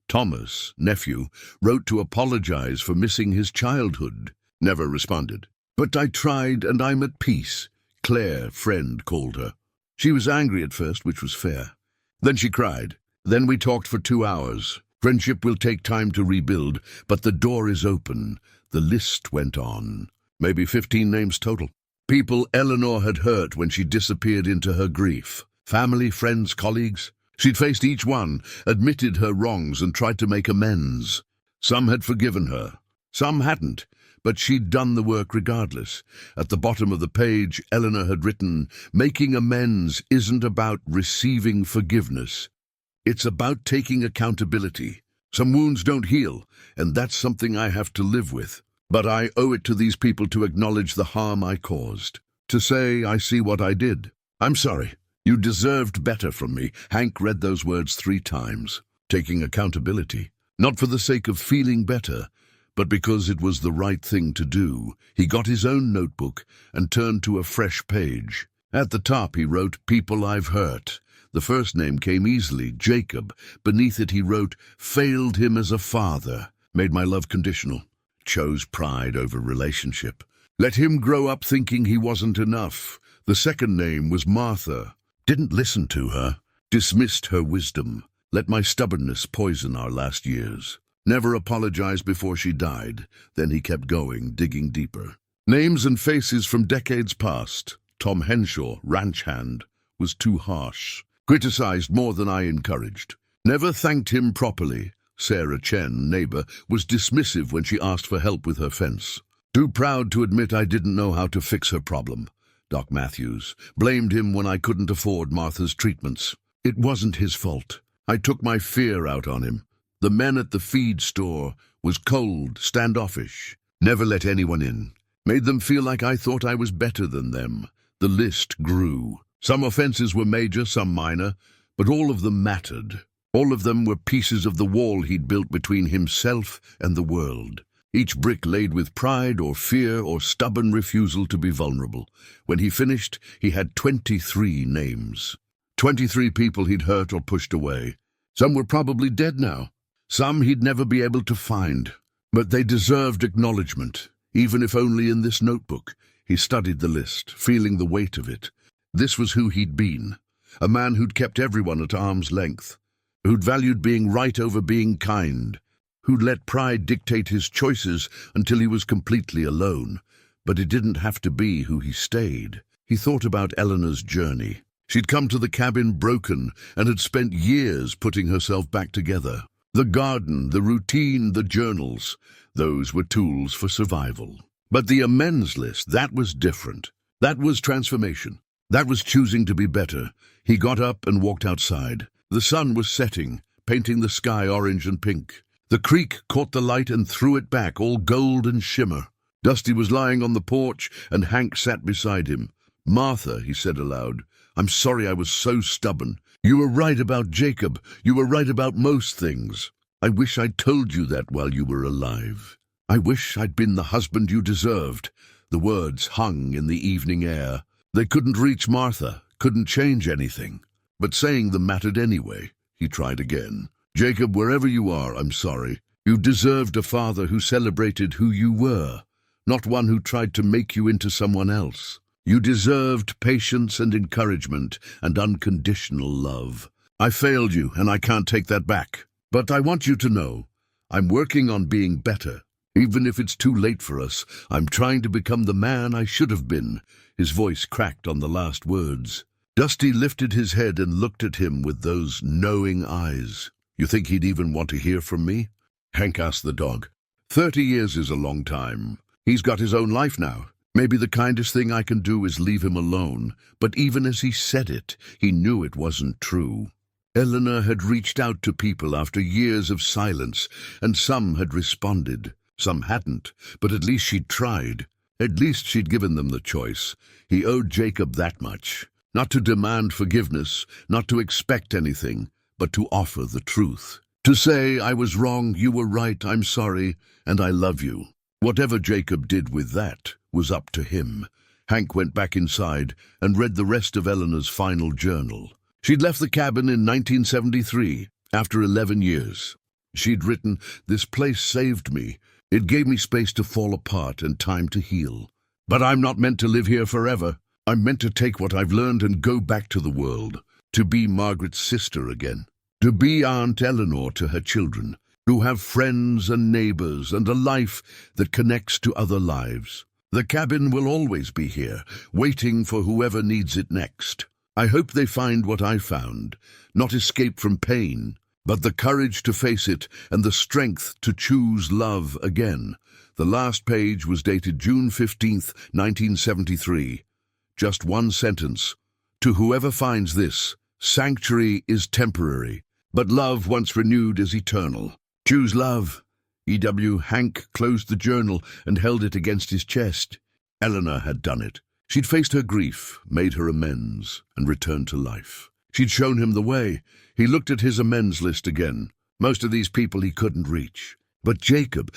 Thomas, nephew, wrote to apologize for missing his childhood. Never responded. "But I tried and I'm at peace," Claire, friend, called her. She was angry at first, which was fair. Then she cried. "Then we talked for 2 hours. Friendship will take time to rebuild, but the door is open." The list went on. Maybe 15 names total. People Eleanor had hurt when she disappeared into her grief. Family, friends, colleagues. She'd faced each one, admitted her wrongs and tried to make amends. Some had forgiven her. Some hadn't, but she'd done the work regardless. At the bottom of the page, Eleanor had written, "Making amends isn't about receiving forgiveness. It's about taking accountability. Some wounds don't heal, and that's something I have to live with. But I owe it to these people to acknowledge the harm I caused. To say I see what I did. I'm sorry. You deserved better from me." Hank read those words 3 times. Taking accountability. Not for the sake of feeling better, but because it was the right thing to do. He got his own notebook and turned to a fresh page. At the top he wrote, "People I've hurt." The first name came easily, Jacob. Beneath it he wrote, "Failed him as a father. Made my love conditional. Chose pride over relationship. Let him grow up thinking he wasn't enough." The second name was Martha. Didn't listen to her. Dismissed her wisdom. Let my stubbornness poison our last years. Never apologized before she died. Then he kept going, digging deeper. Names and faces from decades past. Tom Henshaw, ranch hand, was too harsh. Criticized more than I encouraged. Never thanked him properly. Sarah Chen, neighbor, was dismissive when she asked for help with her fence. Too proud to admit I didn't know how to fix her problem. Doc Matthews blamed him when I couldn't afford Martha's treatments. It wasn't his fault. I took my fear out on him. The men at the feed store was cold, standoffish. Never let anyone in. Made them feel like I thought I was better than them. The list grew. Some offenses were major, some minor, but all of them mattered. All of them were pieces of the wall he'd built between himself and the world. Each brick laid with pride or fear or stubborn refusal to be vulnerable. When he finished, he had 23 names. 23 people he'd hurt or pushed away. Some were probably dead now. Some he'd never be able to find. But they deserved acknowledgement, even if only in this notebook. He studied the list, feeling the weight of it. This was who he'd been. A man who'd kept everyone at arm's length. Who'd valued being right over being kind, who'd let pride dictate his choices until he was completely alone. But it didn't have to be who he stayed. He thought about Eleanor's journey. She'd come to the cabin broken and had spent years putting herself back together. The garden, the routine, the journals, those were tools for survival. But the amends list, that was different. That was transformation. That was choosing to be better. He got up and walked outside. The sun was setting, painting the sky orange and pink. The creek caught the light and threw it back, all gold and shimmer. Dusty was lying on the porch, and Hank sat beside him. "Martha," he said aloud, "I'm sorry I was so stubborn. You were right about Jacob. You were right about most things. I wish I'd told you that while you were alive. I wish I'd been the husband you deserved." The words hung in the evening air. They couldn't reach Martha, couldn't change anything. But saying them mattered anyway. He tried again. "Jacob, wherever you are, I'm sorry. You deserved a father who celebrated who you were, not one who tried to make you into someone else. You deserved patience and encouragement and unconditional love. I failed you, and I can't take that back. But I want you to know, I'm working on being better. Even if it's too late for us, I'm trying to become the man I should have been." His voice cracked on the last words. Dusty lifted his head and looked at him with those knowing eyes. "You think he'd even want to hear from me?" Hank asked the dog. 30 years is a long time. He's got his own life now. Maybe the kindest thing I can do is leave him alone." But even as he said it, he knew it wasn't true. Eleanor had reached out to people after years of silence, and some had responded. Some hadn't, but at least she'd tried. At least she'd given them the choice. He owed Jacob that much. Not to demand forgiveness, not to expect anything, but to offer the truth. To say, "I was wrong, you were right, I'm sorry, and I love you." Whatever Jacob did with that was up to him. Hank went back inside and read the rest of Eleanor's final journal. She'd left the cabin in 1973, after 11 years. She'd written, "This place saved me. It gave me space to fall apart and time to heal. But I'm not meant to live here forever. I'm meant to take what I've learned and go back to the world, to be Margaret's sister again, to be Aunt Eleanor to her children, to have friends and neighbors and a life that connects to other lives. The cabin will always be here, waiting for whoever needs it next. I hope they find what I found, not escape from pain, but the courage to face it and the strength to choose love again." The last page was dated June 15th, 1973. Just one sentence. "To whoever finds this, sanctuary is temporary, but love once renewed is eternal. Choose love." E.W. Hank closed the journal and held it against his chest. Eleanor had done it. She'd faced her grief, made her amends, and returned to life. She'd shown him the way. He looked at his amends list again. Most of these people he couldn't reach. But Jacob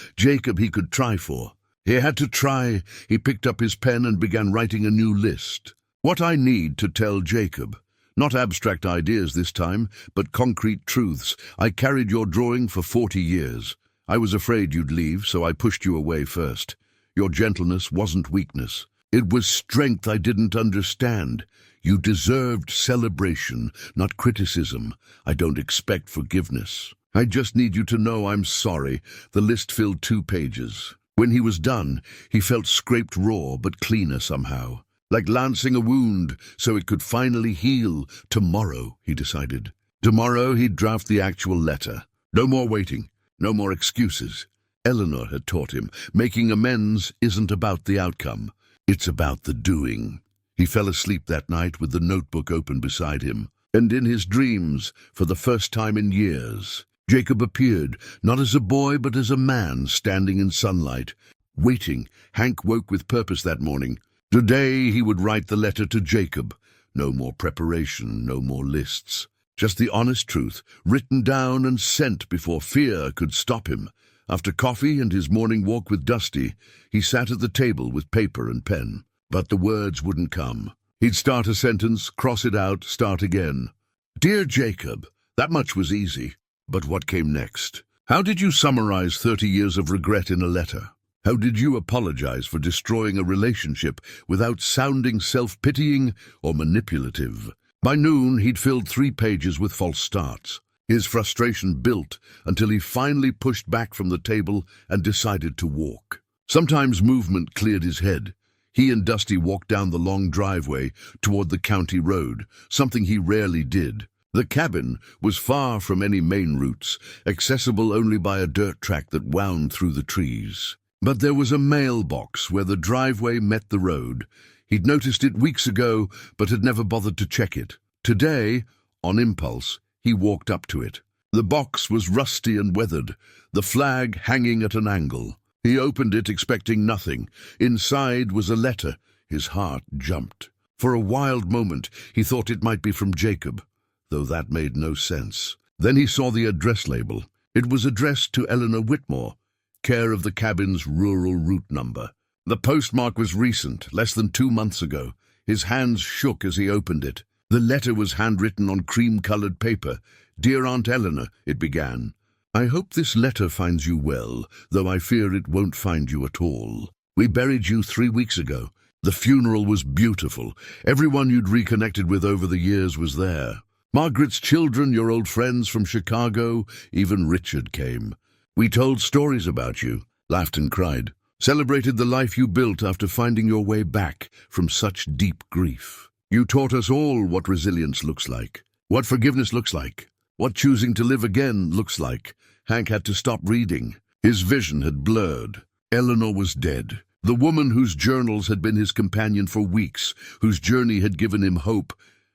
he could try for. He had to try. He picked up his pen and began writing a new list. "What I need to tell Jacob. Not abstract ideas this time, but concrete truths. I carried your drawing for 40 years. I was afraid you'd leave, so I pushed you away first. Your gentleness wasn't weakness. It was strength I didn't understand. You deserved celebration, not criticism. I don't expect forgiveness. I just need you to know I'm sorry." The list filled 2 pages. When he was done, he felt scraped raw but cleaner somehow. Like lancing a wound so it could finally heal. Tomorrow, he decided. Tomorrow he'd draft the actual letter. No more waiting. No more excuses. Eleanor had taught him, making amends isn't about the outcome. It's about the doing. He fell asleep that night with the notebook open beside him. And in his dreams, for the first time in years, Jacob appeared, not as a boy but as a man standing in sunlight. Waiting, Hank woke with purpose that morning. Today he would write the letter to Jacob. No more preparation, no more lists. Just the honest truth, written down and sent before fear could stop him. After coffee and his morning walk with Dusty, he sat at the table with paper and pen. But the words wouldn't come. He'd start a sentence, cross it out, start again. "Dear Jacob," that much was easy. But what came next? How did you summarize 30 years of regret in a letter? How did you apologize for destroying a relationship without sounding self-pitying or manipulative? By noon, he'd filled 3 pages with false starts. His frustration built until he finally pushed back from the table and decided to walk. Sometimes movement cleared his head. He and Dusty walked down the long driveway toward the county road, something he rarely did. The cabin was far from any main routes, accessible only by a dirt track that wound through the trees. But there was a mailbox where the driveway met the road. He'd noticed it weeks ago, but had never bothered to check it. Today, on impulse, he walked up to it. The box was rusty and weathered, the flag hanging at an angle. He opened it, expecting nothing. Inside was a letter. His heart jumped. For a wild moment, he thought it might be from Jacob, though that made no sense. Then he saw the address label. It was addressed to Eleanor Whitmore, care of the cabin's rural route number. The postmark was recent, less than 2 months ago. His hands shook as he opened it. The letter was handwritten on cream-colored paper. "Dear Aunt Eleanor," it began. "I hope this letter finds you well, though I fear it won't find you at all. We buried you 3 weeks ago. The funeral was beautiful. Everyone you'd reconnected with over the years was there. Margaret's children, your old friends from Chicago, even Richard came. We told stories about you, laughed and cried, celebrated the life you built after finding your way back from such deep grief. You taught us all what resilience looks like, what forgiveness looks like, what choosing to live again looks like." Hank had to stop reading. His vision had blurred. Eleanor was dead. The woman whose journals had been his companion for weeks, whose journey had given him hope,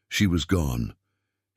she was gone.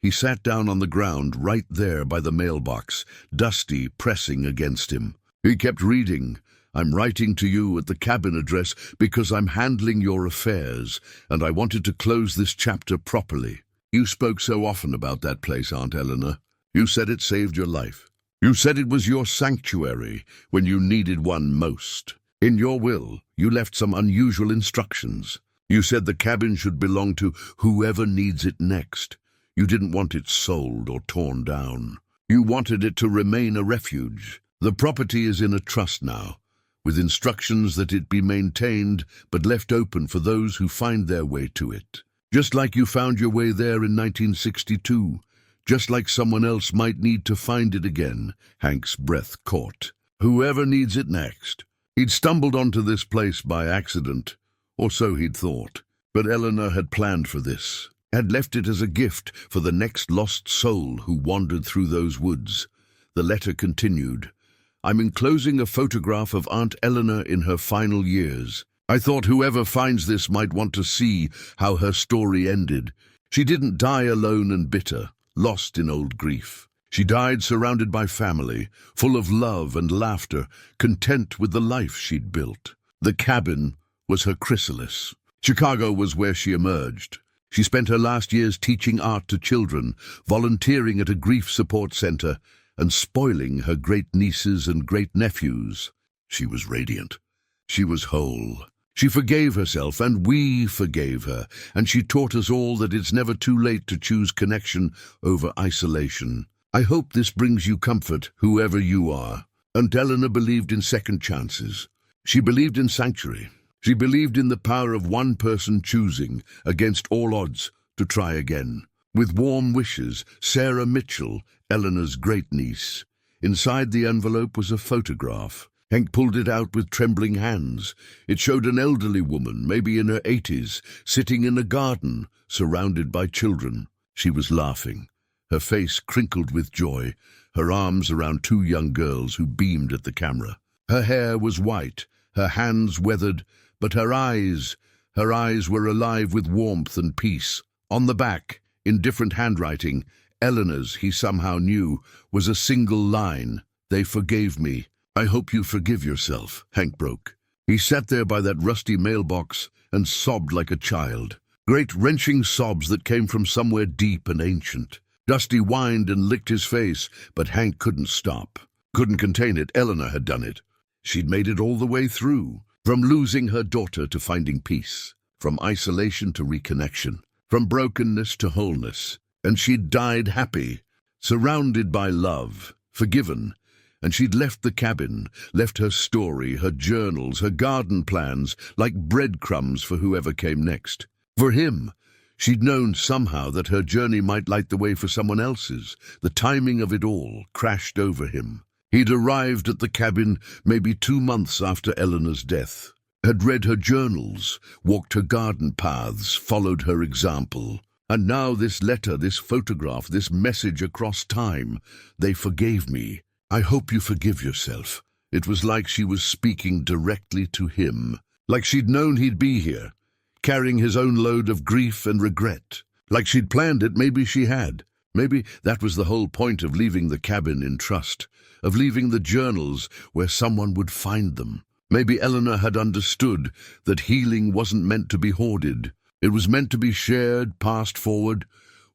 He sat down on the ground right there by the mailbox, Dusty pressing against him. He kept reading. "I'm writing to you at the cabin address because I'm handling your affairs, and I wanted to close this chapter properly. You spoke so often about that place, Aunt Eleanor. You said it saved your life. You said it was your sanctuary when you needed one most. In your will, you left some unusual instructions. You said the cabin should belong to whoever needs it next. You didn't want it sold or torn down. You wanted it to remain a refuge. The property is in a trust now, with instructions that it be maintained but left open for those who find their way to it. Just like you found your way there in 1962, just like someone else might need to find it again." Hank's breath caught. Whoever needs it next. He'd stumbled onto this place by accident, or so he'd thought. But Eleanor had planned for this, had left it as a gift for the next lost soul who wandered through those woods. The letter continued. "I'm enclosing a photograph of Aunt Eleanor in her final years. I thought whoever finds this might want to see how her story ended. She didn't die alone and bitter, lost in old grief. She died surrounded by family, full of love and laughter, content with the life she'd built. The cabin was her chrysalis. Chicago was where she emerged. She spent her last years teaching art to children, volunteering at a grief support center, and spoiling her great-nieces and great-nephews. She was radiant. She was whole. She forgave herself, and we forgave her, and she taught us all that it's never too late to choose connection over isolation. I hope this brings you comfort, whoever you are." Aunt Eleanor believed in second chances. She believed in sanctuary. She believed in the power of one person choosing, against all odds, to try again. With warm wishes, Sarah Mitchell, Eleanor's great-niece. Inside the envelope was a photograph. Hank pulled it out with trembling hands. It showed an elderly woman, maybe in her 80s, sitting in a garden, surrounded by children. She was laughing, her face crinkled with joy, her arms around 2 young girls who beamed at the camera. Her hair was white, her hands weathered, but her eyes were alive with warmth and peace. On the back, in different handwriting, Eleanor's, he somehow knew, was a single line. "They forgave me. I hope you forgive yourself," Hank broke. He sat there by that rusty mailbox and sobbed like a child. Great wrenching sobs that came from somewhere deep and ancient. Dusty whined and licked his face, but Hank couldn't stop. Couldn't contain it. Eleanor had done it. She'd made it all the way through, from losing her daughter to finding peace, from isolation to reconnection, from brokenness to wholeness. And she'd died happy, surrounded by love, forgiven. And she'd left the cabin, left her story, her journals, her garden plans, like breadcrumbs for whoever came next. For him, she'd known somehow that her journey might light the way for someone else's. The timing of it all crashed over him. He'd arrived at the cabin maybe 2 months after Eleanor's death, had read her journals, walked her garden paths, followed her example. And now this letter, this photograph, this message across time. "They forgave me. I hope you forgive yourself." It was like she was speaking directly to him, like she'd known he'd be here, carrying his own load of grief and regret. Like she'd planned it, maybe she had. Maybe that was the whole point of leaving the cabin in trust, of leaving the journals where someone would find them. Maybe Eleanor had understood that healing wasn't meant to be hoarded. It was meant to be shared, passed forward,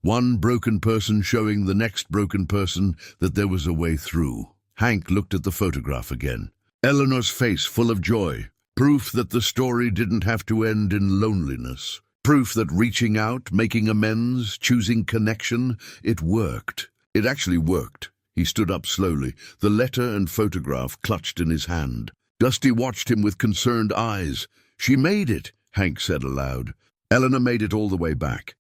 one broken person showing the next broken person that there was a way through. Hank looked at the photograph again. Eleanor's face full of joy. Proof that the story didn't have to end in loneliness. Proof that reaching out, making amends, choosing connection, it worked. It actually worked. He stood up slowly, the letter and photograph clutched in his hand. Dusty watched him with concerned eyes. "She made it," Hank said aloud. "Eleanor made it all the way back.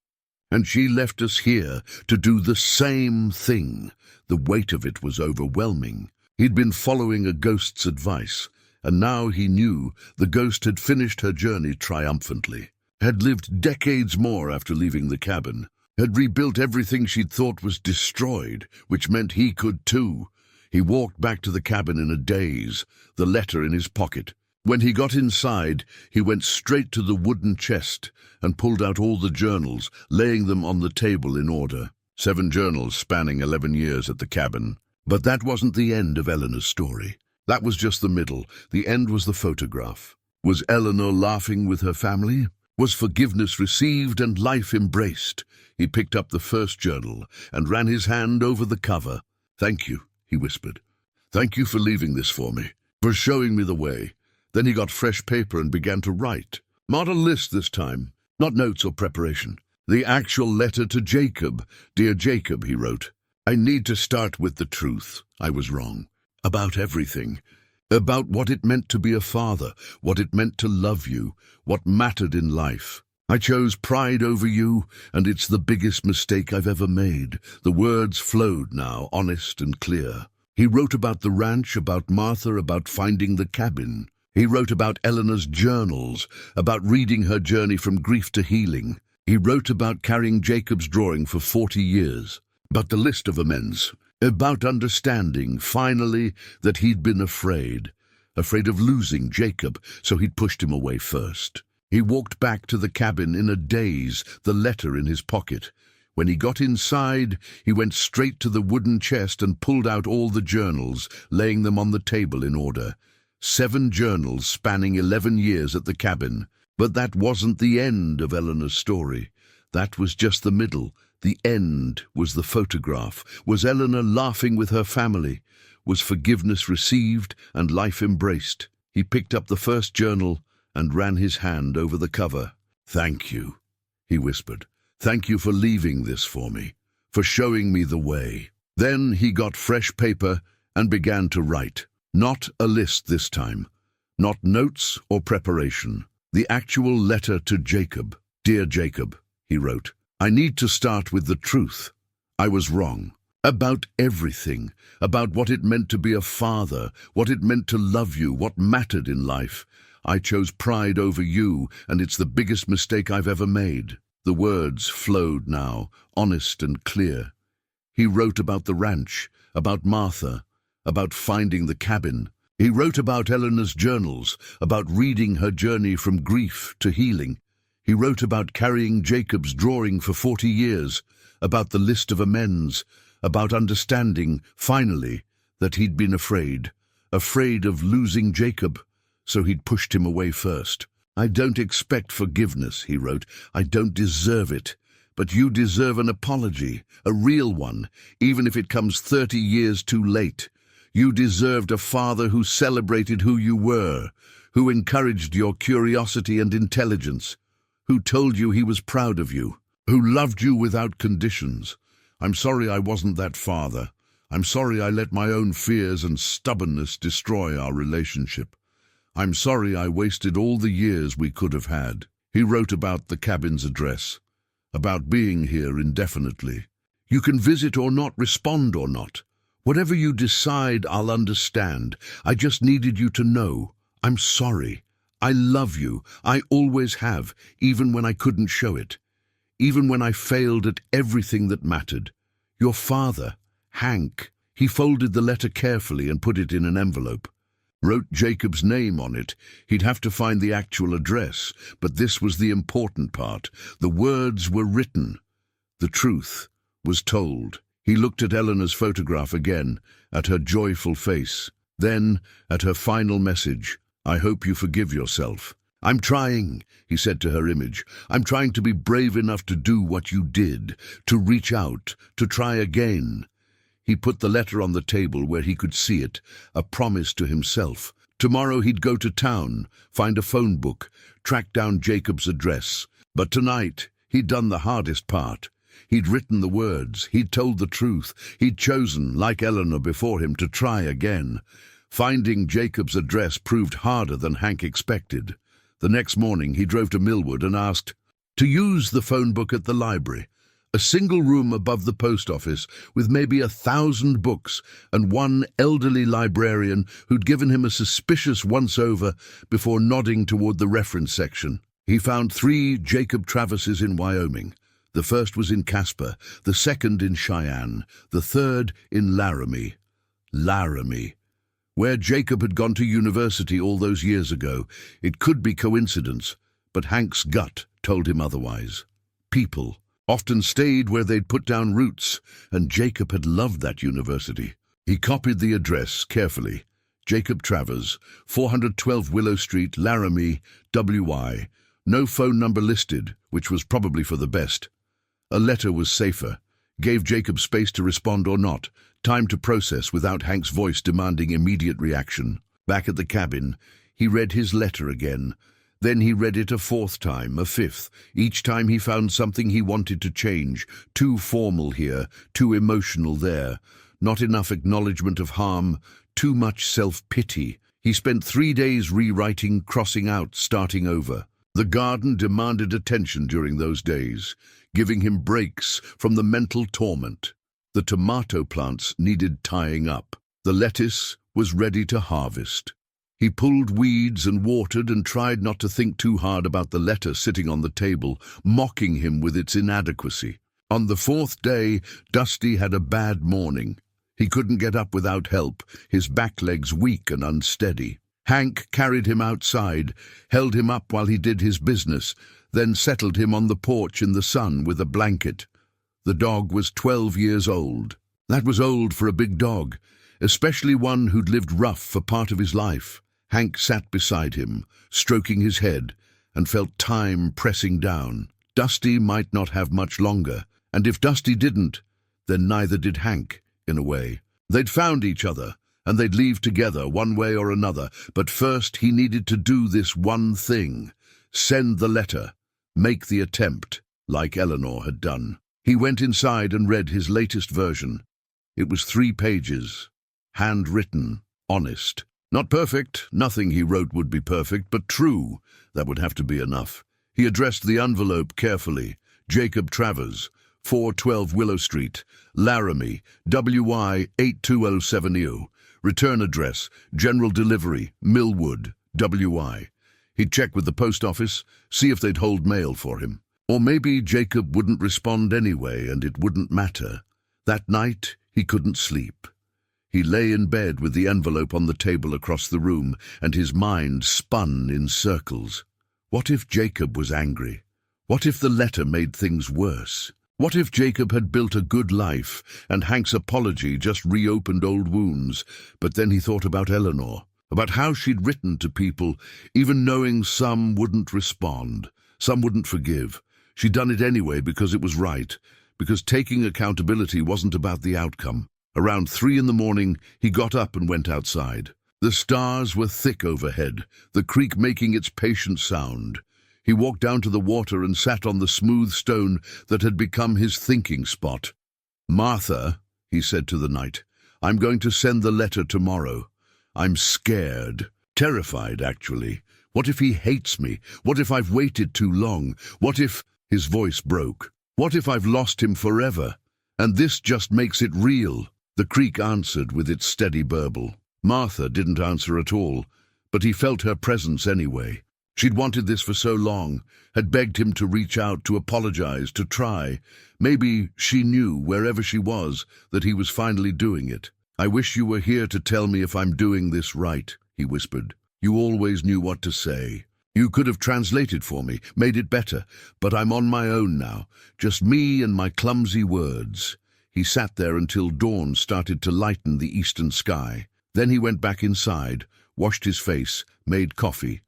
And she left us here to do the same thing." The weight of it was overwhelming. He'd been following a ghost's advice, and now he knew the ghost had finished her journey triumphantly, had lived decades more after leaving the cabin, had rebuilt everything she'd thought was destroyed, which meant he could too. He walked back to the cabin in a daze, the letter in his pocket. When he got inside, he went straight to the wooden chest and pulled out all the journals, laying them on the table in order. 7 journals spanning 11 years at the cabin. But that wasn't the end of Eleanor's story. That was just the middle. The end was the photograph. Was Eleanor laughing with her family? Was forgiveness received and life embraced? He picked up the first journal and ran his hand over the cover. "Thank you," he whispered. "Thank you for leaving this for me, for showing me the way." Then he got fresh paper and began to write. Not a list this time, not notes or preparation. The actual letter to Jacob. "Dear Jacob," he wrote, "I need to start with the truth. I was wrong. About everything. About what it meant to be a father, what it meant to love you, what mattered in life. I chose pride over you, and it's the biggest mistake I've ever made." The words flowed now, honest and clear. He wrote about the ranch, about Martha, about finding the cabin. He wrote about Eleanor's journals, about reading her journey from grief to healing. He wrote about carrying Jacob's drawing for 40 years, about the list of amends, about understanding, finally, that he'd been afraid of losing Jacob, so he'd pushed him away first. He walked back to the cabin in a daze, the letter in his pocket. When he got inside, he went straight to the wooden chest and pulled out all the journals, laying them on the table in order. 7 journals spanning 11 years at the cabin. But that wasn't the end of Eleanor's story. That was just the middle. The end was the photograph. Was Eleanor laughing with her family? Was forgiveness received and life embraced? He picked up the first journal and ran his hand over the cover. "Thank you," he whispered. "Thank you for leaving this for me, for showing me the way." Then he got fresh paper and began to write. Not a list this time. Not notes or preparation. The actual letter to Jacob. "Dear Jacob," he wrote, "I need to start with the truth. I was wrong. About everything. About what it meant to be a father, what it meant to love you, what mattered in life. I chose pride over you, and it's the biggest mistake I've ever made." The words flowed now, honest and clear. He wrote about the ranch, about Martha, about finding the cabin. He wrote about Eleanor's journals, about reading her journey from grief to healing. He wrote about carrying Jacob's drawing for 40 years, about the list of amends, about understanding, finally, that he'd been afraid of losing Jacob, so he'd pushed him away first. "I don't expect forgiveness," he wrote. "I don't deserve it. But you deserve an apology, a real one, even if it comes 30 years too late. You deserved a father who celebrated who you were, who encouraged your curiosity and intelligence, who told you he was proud of you, who loved you without conditions. I'm sorry I wasn't that father. I'm sorry I let my own fears and stubbornness destroy our relationship. I'm sorry I wasted all the years we could have had." He wrote about the cabin's address, about being here indefinitely. "You can visit or not, respond or not. Whatever you decide, I'll understand. I just needed you to know. I'm sorry. I love you. I always have, even when I couldn't show it. Even when I failed at everything that mattered. Your father, Hank." He folded the letter carefully and put it in an envelope. Wrote Jacob's name on it. He'd have to find the actual address, but this was the important part. The words were written. The truth was told. He looked at Eleanor's photograph again, at her joyful face, then at her final message, "I hope you forgive yourself." "I'm trying," he said to her image. "I'm trying to be brave enough to do what you did, to reach out, to try again." He put the letter on the table where he could see it, a promise to himself. Tomorrow he'd go to town, find a phone book, track down Jacob's address. But tonight he'd done the hardest part. He'd written the words, he'd told the truth, he'd chosen, like Eleanor before him, to try again. Finding Jacob's address proved harder than Hank expected. The next morning he drove to Millwood and asked to use the phone book at the library. A single room above the post office with maybe 1,000 books and one elderly librarian who'd given him a suspicious once-over before nodding toward the reference section. He found 3 Jacob Traverses in Wyoming. The first was in Casper, the second in Cheyenne, the third in Laramie. Laramie. Where Jacob had gone to university all those years ago. It could be coincidence, but Hank's gut told him otherwise. People often stayed where they'd put down roots, and Jacob had loved that university. He copied the address carefully. Jacob Travers, 412 Willow Street, Laramie, WY. No phone number listed, which was probably for the best. A letter was safer, gave Jacob space to respond or not, time to process without Hank's voice demanding immediate reaction. Back at the cabin, he read his letter again. Then he read it a 4th time, a 5th. Each time he found something he wanted to change. Too formal here, too emotional there. Not enough acknowledgement of harm, too much self-pity. He spent 3 days rewriting, crossing out, starting over. The garden demanded attention during those days, giving him breaks from the mental torment. The tomato plants needed tying up. The lettuce was ready to harvest. He pulled weeds and watered and tried not to think too hard about the letter sitting on the table, mocking him with its inadequacy. On the 4th day, Dusty had a bad morning. He couldn't get up without help, his back legs weak and unsteady. Hank carried him outside, held him up while he did his business, then settled him on the porch in the sun with a blanket. The dog was 12 years old. That was old for a big dog, especially one who'd lived rough for part of his life. Hank sat beside him, stroking his head, and felt time pressing down. Dusty might not have much longer, and if Dusty didn't, then neither did Hank, in a way. They'd found each other, and they'd leave together one way or another, but first he needed to do this one thing. Send the letter, make the attempt, like Eleanor had done. He went inside and read his latest version. It was 3 pages, handwritten, honest. Not perfect, nothing he wrote would be perfect, but true. That would have to be enough. He addressed the envelope carefully. Jacob Travers, 412 Willow Street, Laramie, WY 8207U. Return address, general delivery, Millwood, WY. He'd check with the post office, see if they'd hold mail for him. Or maybe Jacob wouldn't respond anyway and it wouldn't matter. That night, he couldn't sleep. He lay in bed with the envelope on the table across the room, and his mind spun in circles. What if Jacob was angry? What if the letter made things worse? What if Jacob had built a good life, and Hank's apology just reopened old wounds? But then he thought about Eleanor, about how she'd written to people, even knowing some wouldn't respond, some wouldn't forgive. She'd done it anyway because it was right, because taking accountability wasn't about the outcome. Around 3 in the morning, he got up and went outside. The stars were thick overhead, the creek making its patient sound. He walked down to the water and sat on the smooth stone that had become his thinking spot. "Martha," he said to the night, "I'm going to send the letter tomorrow. I'm scared, terrified, actually. What if he hates me? What if I've waited too long? What if—" His voice broke. "What if I've lost him forever? And this just makes it real?" The creek answered with its steady burble. Martha didn't answer at all, but he felt her presence anyway. She'd wanted this for so long, had begged him to reach out, to apologize, to try. Maybe she knew, wherever she was, that he was finally doing it. "I wish you were here to tell me if I'm doing this right," he whispered. "You always knew what to say. You could have translated for me, made it better, but I'm on my own now, just me and my clumsy words." He sat there until dawn started to lighten the eastern sky. Then he went back inside, washed his face, made coffee,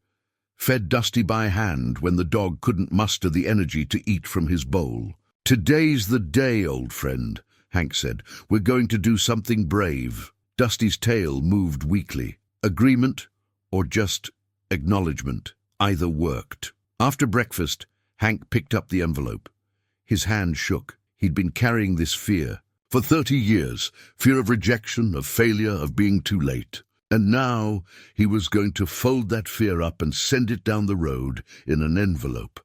fed Dusty by hand when the dog couldn't muster the energy to eat from his bowl. "Today's the day, old friend," Hank said. "We're going to do something brave." Dusty's tail moved weakly. Agreement or just acknowledgement, either worked. After breakfast, Hank picked up the envelope. His hand shook. He'd been carrying this fear for 30 years, fear of rejection, of failure, of being too late. And now he was going to fold that fear up and send it down the road in an envelope.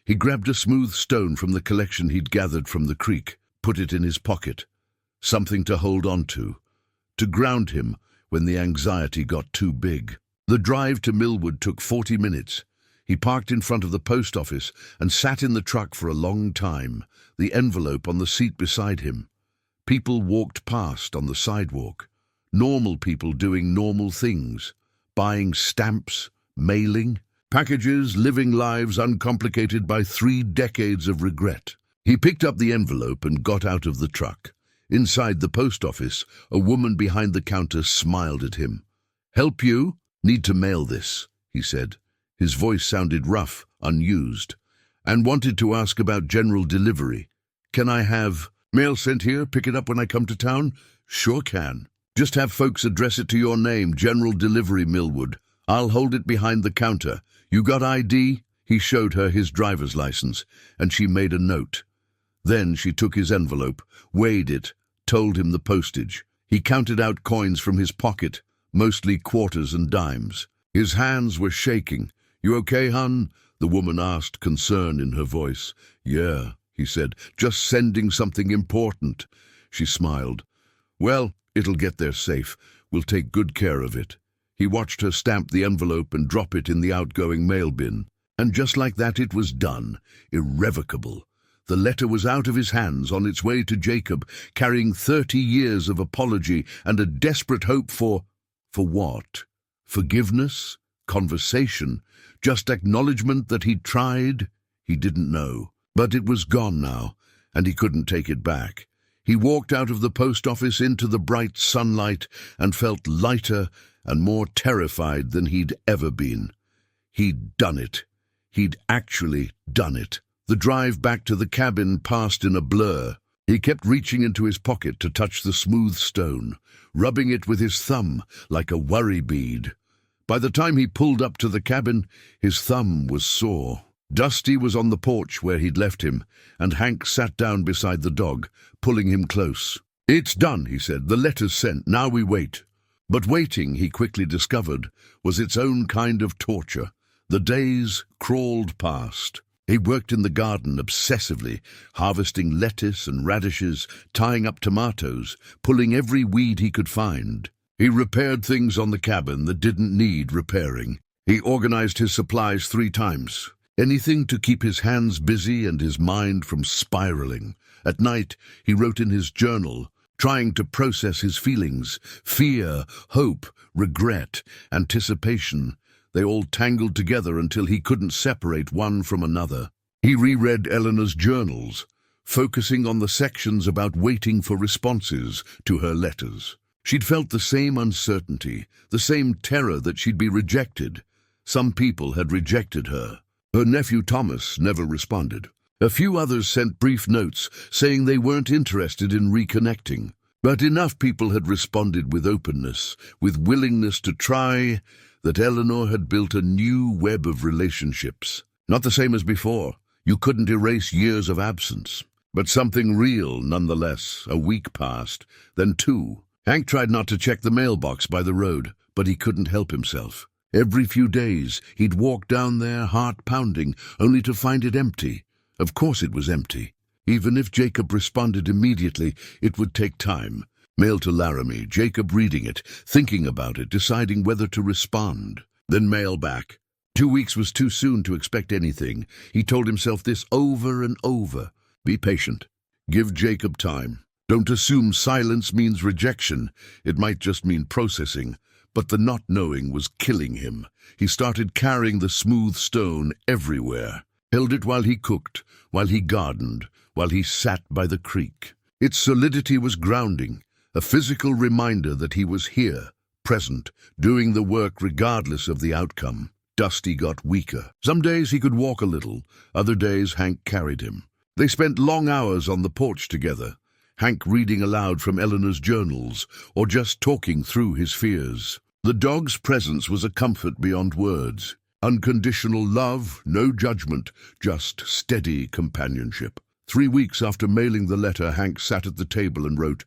He grabbed a smooth stone from the collection he'd gathered from the creek, put it in his pocket. Something to hold on to ground him when the anxiety got too big. The drive to Millwood took 40 minutes. He parked in front of the post office and sat in the truck for a long time, the envelope on the seat beside him. People walked past on the sidewalk. Normal people doing normal things, buying stamps, mailing, packages, living lives uncomplicated by 3 decades of regret. He picked up the envelope and got out of the truck. Inside the post office, a woman behind the counter smiled at him. "Help you? Need to mail this," he said. His voice sounded rough, unused, and wanted to ask about general delivery. "Can I have mail sent here? Pick it up when I come to town?" "Sure can. Just have folks address it to your name, General Delivery, Millwood. I'll hold it behind the counter. You got ID?" He showed her his driver's license, and she made a note. Then she took his envelope, weighed it, told him the postage. He counted out coins from his pocket, mostly quarters and dimes. His hands were shaking. "You okay, hon?" the woman asked, concern in her voice. "Yeah," he said, "just sending something important." She smiled. "Well, it'll get there safe. We'll take good care of it." He watched her stamp the envelope and drop it in the outgoing mail bin. And just like that it was done, irrevocable. The letter was out of his hands, on its way to Jacob, carrying 30 years of apology and a desperate hope for what? Forgiveness? Conversation? Just acknowledgement that he'd tried? He didn't know. But it was gone now, and he couldn't take it back. He walked out of the post office into the bright sunlight and felt lighter and more terrified than he'd ever been. He'd done it. He'd actually done it. The drive back to the cabin passed in a blur. He kept reaching into his pocket to touch the smooth stone, rubbing it with his thumb like a worry bead. By the time he pulled up to the cabin, his thumb was sore. Dusty was on the porch where he'd left him, and Hank sat down beside the dog, pulling him close. "It's done," he said. "The letter's sent. Now we wait." But waiting, he quickly discovered, was its own kind of torture. The days crawled past. He worked in the garden obsessively, harvesting lettuce and radishes, tying up tomatoes, pulling every weed he could find. He repaired things on the cabin that didn't need repairing. He organized his supplies 3 times. Anything to keep his hands busy and his mind from spiraling. At night, he wrote in his journal, trying to process his feelings, fear, hope, regret, anticipation. They all tangled together until he couldn't separate one from another. He reread Eleanor's journals, focusing on the sections about waiting for responses to her letters. She'd felt the same uncertainty, the same terror that she'd be rejected. Some people had rejected her. Her nephew Thomas never responded. A few others sent brief notes saying they weren't interested in reconnecting. But enough people had responded with openness, with willingness to try, that Eleanor had built a new web of relationships. Not the same as before. You couldn't erase years of absence. But something real, nonetheless. A week passed, then 2. Hank tried not to check the mailbox by the road, but he couldn't help himself. Every few days, he'd walk down there, heart pounding, only to find it empty. Of course it was empty. Even if Jacob responded immediately, it would take time. Mail to Laramie, Jacob reading it, thinking about it, deciding whether to respond. Then mail back. 2 weeks was too soon to expect anything. He told himself this over and over. Be patient. Give Jacob time. Don't assume silence means rejection. It might just mean processing. But the not knowing was killing him. He started carrying the smooth stone everywhere, held it while he cooked, while he gardened, while he sat by the creek. Its solidity was grounding, a physical reminder that he was here, present, doing the work regardless of the outcome. Dusty got weaker. Some days he could walk a little, other days Hank carried him. They spent long hours on the porch together, Hank reading aloud from Eleanor's journals, or just talking through his fears. The dog's presence was a comfort beyond words. Unconditional love, no judgment, just steady companionship. 3 weeks after mailing the letter, Hank sat at the table and wrote,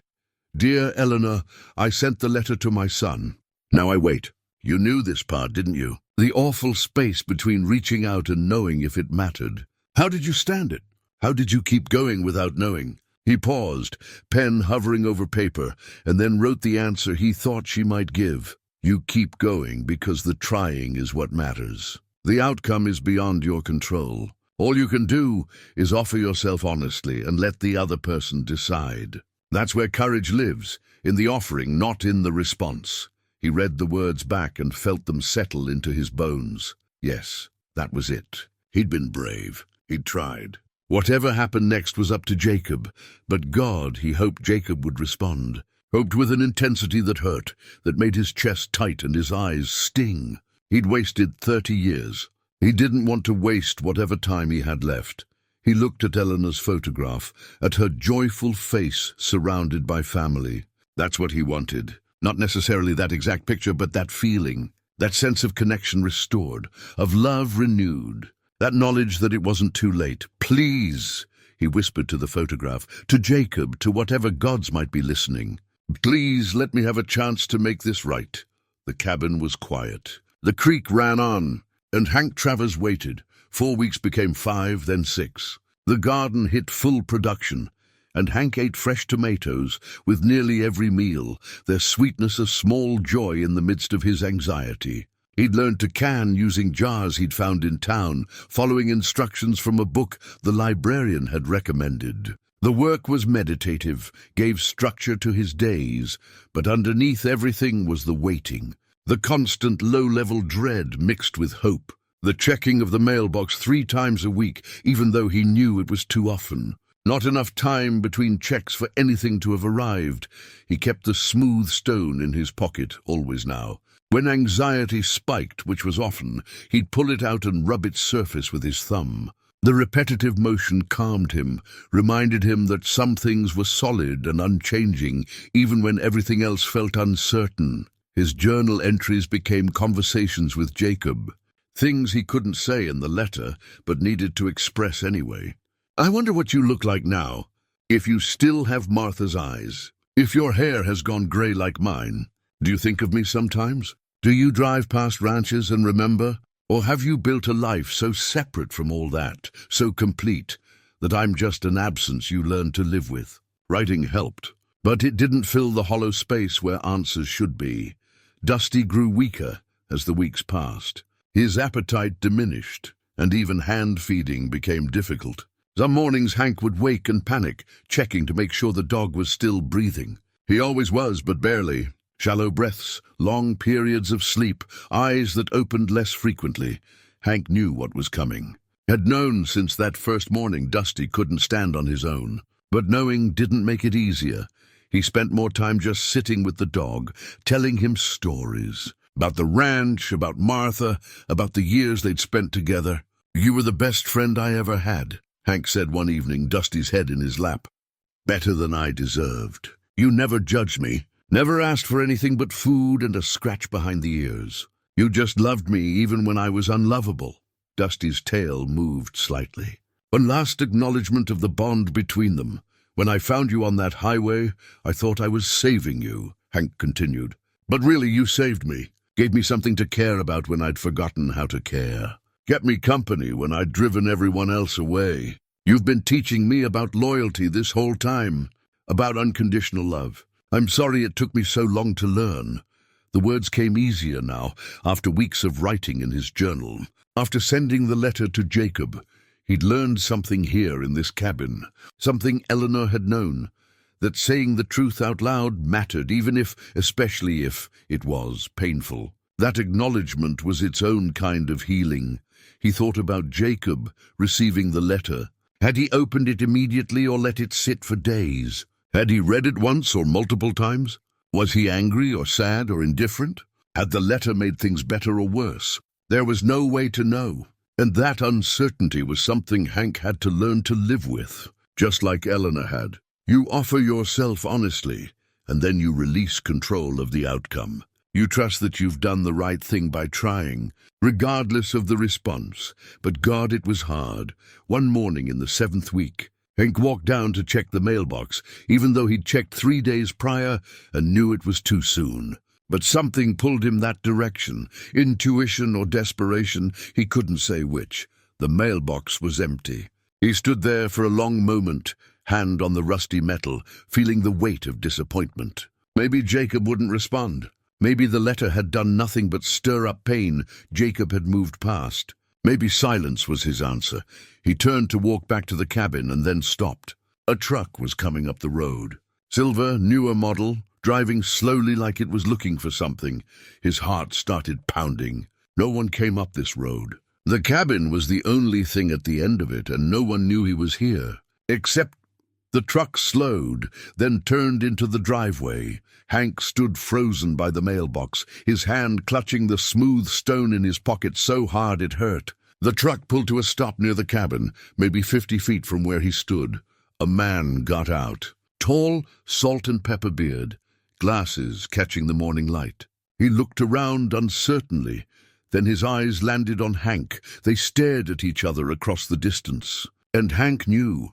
"Dear Eleanor, I sent the letter to my son. Now I wait." You knew this part, didn't you? The awful space between reaching out and knowing if it mattered. How did you stand it? How did you keep going without knowing? He paused, pen hovering over paper, and then wrote the answer he thought she might give. You keep going because the trying is what matters. The outcome is beyond your control. All you can do is offer yourself honestly and let the other person decide. That's where courage lives, in the offering, not in the response. He read the words back and felt them settle into his bones. Yes, that was it. He'd been brave. He'd tried. Whatever happened next was up to Jacob, but God, he hoped Jacob would respond. Hoped with an intensity that hurt, that made his chest tight and his eyes sting. He'd wasted 30 years. He didn't want to waste whatever time he had left. He looked at Eleanor's photograph, at her joyful face surrounded by family. That's what he wanted. Not necessarily that exact picture, but that feeling, that sense of connection restored, of love renewed, that knowledge that it wasn't too late. Please, he whispered to the photograph, to Jacob, to whatever gods might be listening. Please let me have a chance to make this right. The cabin was quiet. The creek ran on, and Hank Travers waited. 4 weeks became 5, then 6. The garden hit full production, and Hank ate fresh tomatoes with nearly every meal, their sweetness a small joy in the midst of his anxiety. He'd learned to can using jars he'd found in town, following instructions from a book the librarian had recommended. The work was meditative, gave structure to his days, but underneath everything was the waiting, the constant low-level dread mixed with hope, the checking of the mailbox 3 times a week, even though he knew it was too often. Not enough time between checks for anything to have arrived. He kept the smooth stone in his pocket, always now. When anxiety spiked, which was often, he'd pull it out and rub its surface with his thumb. The repetitive motion calmed him, reminded him that some things were solid and unchanging, even when everything else felt uncertain. His journal entries became conversations with Jacob, things he couldn't say in the letter, but needed to express anyway. I wonder what you look like now, if you still have Martha's eyes, if your hair has gone gray like mine. Do you think of me sometimes? Do you drive past ranches and remember? Or have you built a life so separate from all that, so complete, that I'm just an absence you learned to live with? Writing helped, but it didn't fill the hollow space where answers should be. Dusty grew weaker as the weeks passed. His appetite diminished, and even hand-feeding became difficult. Some mornings Hank would wake and panic, checking to make sure the dog was still breathing. He always was, but barely. Shallow breaths, long periods of sleep, eyes that opened less frequently. Hank knew what was coming. Had known since that first morning Dusty couldn't stand on his own. But knowing didn't make it easier. He spent more time just sitting with the dog, telling him stories. About the ranch, about Martha, about the years they'd spent together. You were the best friend I ever had, Hank said one evening, Dusty's head in his lap. Better than I deserved. You never judged me. Never asked for anything but food and a scratch behind the ears. You just loved me even when I was unlovable. Dusty's tail moved slightly. One last acknowledgement of the bond between them. When I found you on that highway, I thought I was saving you, Hank continued. But really, you saved me. Gave me something to care about when I'd forgotten how to care. Kept me company when I'd driven everyone else away. You've been teaching me about loyalty this whole time, about unconditional love. I'm sorry it took me so long to learn. The words came easier now, after weeks of writing in his journal. After sending the letter to Jacob, he'd learned something here in this cabin, something Eleanor had known, that saying the truth out loud mattered, especially if it was painful. That acknowledgement was its own kind of healing. He thought about Jacob receiving the letter. Had he opened it immediately or let it sit for days? Had he read it once or multiple times? Was he angry or sad or indifferent? Had the letter made things better or worse? There was no way to know, and that uncertainty was something Hank had to learn to live with, just like Eleanor had. You offer yourself honestly, and then you release control of the outcome. You trust that you've done the right thing by trying, regardless of the response. But God, it was hard. One morning in the 7th week, Hank walked down to check the mailbox, even though he'd checked 3 days prior and knew it was too soon. But something pulled him that direction, intuition or desperation, he couldn't say which. The mailbox was empty. He stood there for a long moment, hand on the rusty metal, feeling the weight of disappointment. Maybe Jacob wouldn't respond. Maybe the letter had done nothing but stir up pain Jacob had moved past. Maybe silence was his answer. He turned to walk back to the cabin and then stopped. A truck was coming up the road. Silver, newer model, driving slowly like it was looking for something. His heart started pounding. No one came up this road. The cabin was the only thing at the end of it, and no one knew he was here. Except the truck slowed, then turned into the driveway. Hank stood frozen by the mailbox, his hand clutching the smooth stone in his pocket so hard it hurt. The truck pulled to a stop near the cabin, maybe 50 feet from where he stood. A man got out. Tall, salt and pepper beard, glasses catching the morning light. He looked around uncertainly. Then his eyes landed on Hank. They stared at each other across the distance. And Hank knew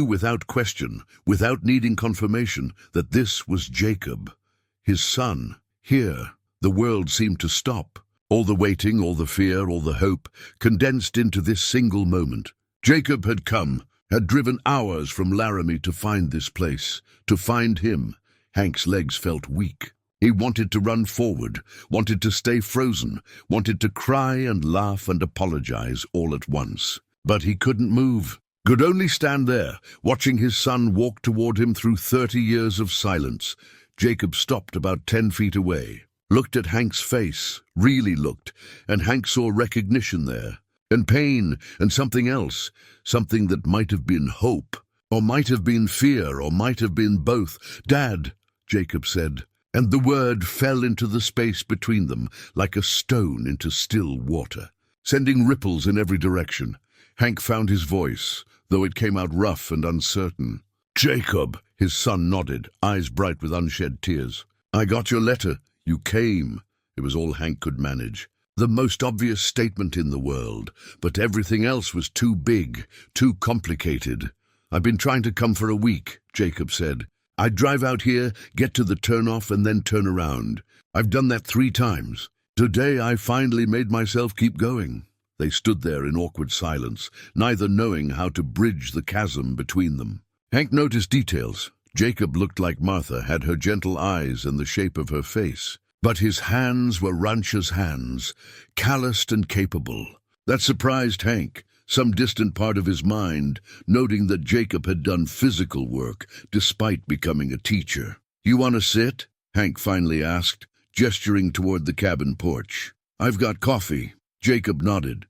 without question, without needing confirmation, that this was Jacob, his son. Here, the world seemed to stop. All the waiting, all the fear, all the hope, condensed into this single moment. Jacob had come, had driven hours from Laramie to find this place, to find him. Hank's legs felt weak. He wanted to run forward, wanted to stay frozen, wanted to cry and laugh and apologize all at once. But he couldn't move. Could only stand there, watching his son walk toward him through 30 years of silence. Jacob stopped about 10 feet away, looked at Hank's face, really looked, and Hank saw recognition there, and pain, and something else, something that might have been hope, or might have been fear, or might have been both. "Dad," Jacob said, and the word fell into the space between them like a stone into still water, sending ripples in every direction. Hank found his voice, though it came out rough and uncertain. "Jacob," his son nodded, eyes bright with unshed tears. "I got your letter. You came." It was all Hank could manage. The most obvious statement in the world, but everything else was too big, too complicated. "I've been trying to come for a week," Jacob said. "I'd drive out here, get to the turnoff, and then turn around. I've done that 3 times. Today I finally made myself keep going." They stood there in awkward silence, neither knowing how to bridge the chasm between them. Hank noticed details. Jacob looked like Martha, had her gentle eyes and the shape of her face. But his hands were rancher's hands, calloused and capable. That surprised Hank, some distant part of his mind, noting that Jacob had done physical work despite becoming a teacher. "You want to sit?" Hank finally asked, gesturing toward the cabin porch. "I've got coffee." Jacob nodded.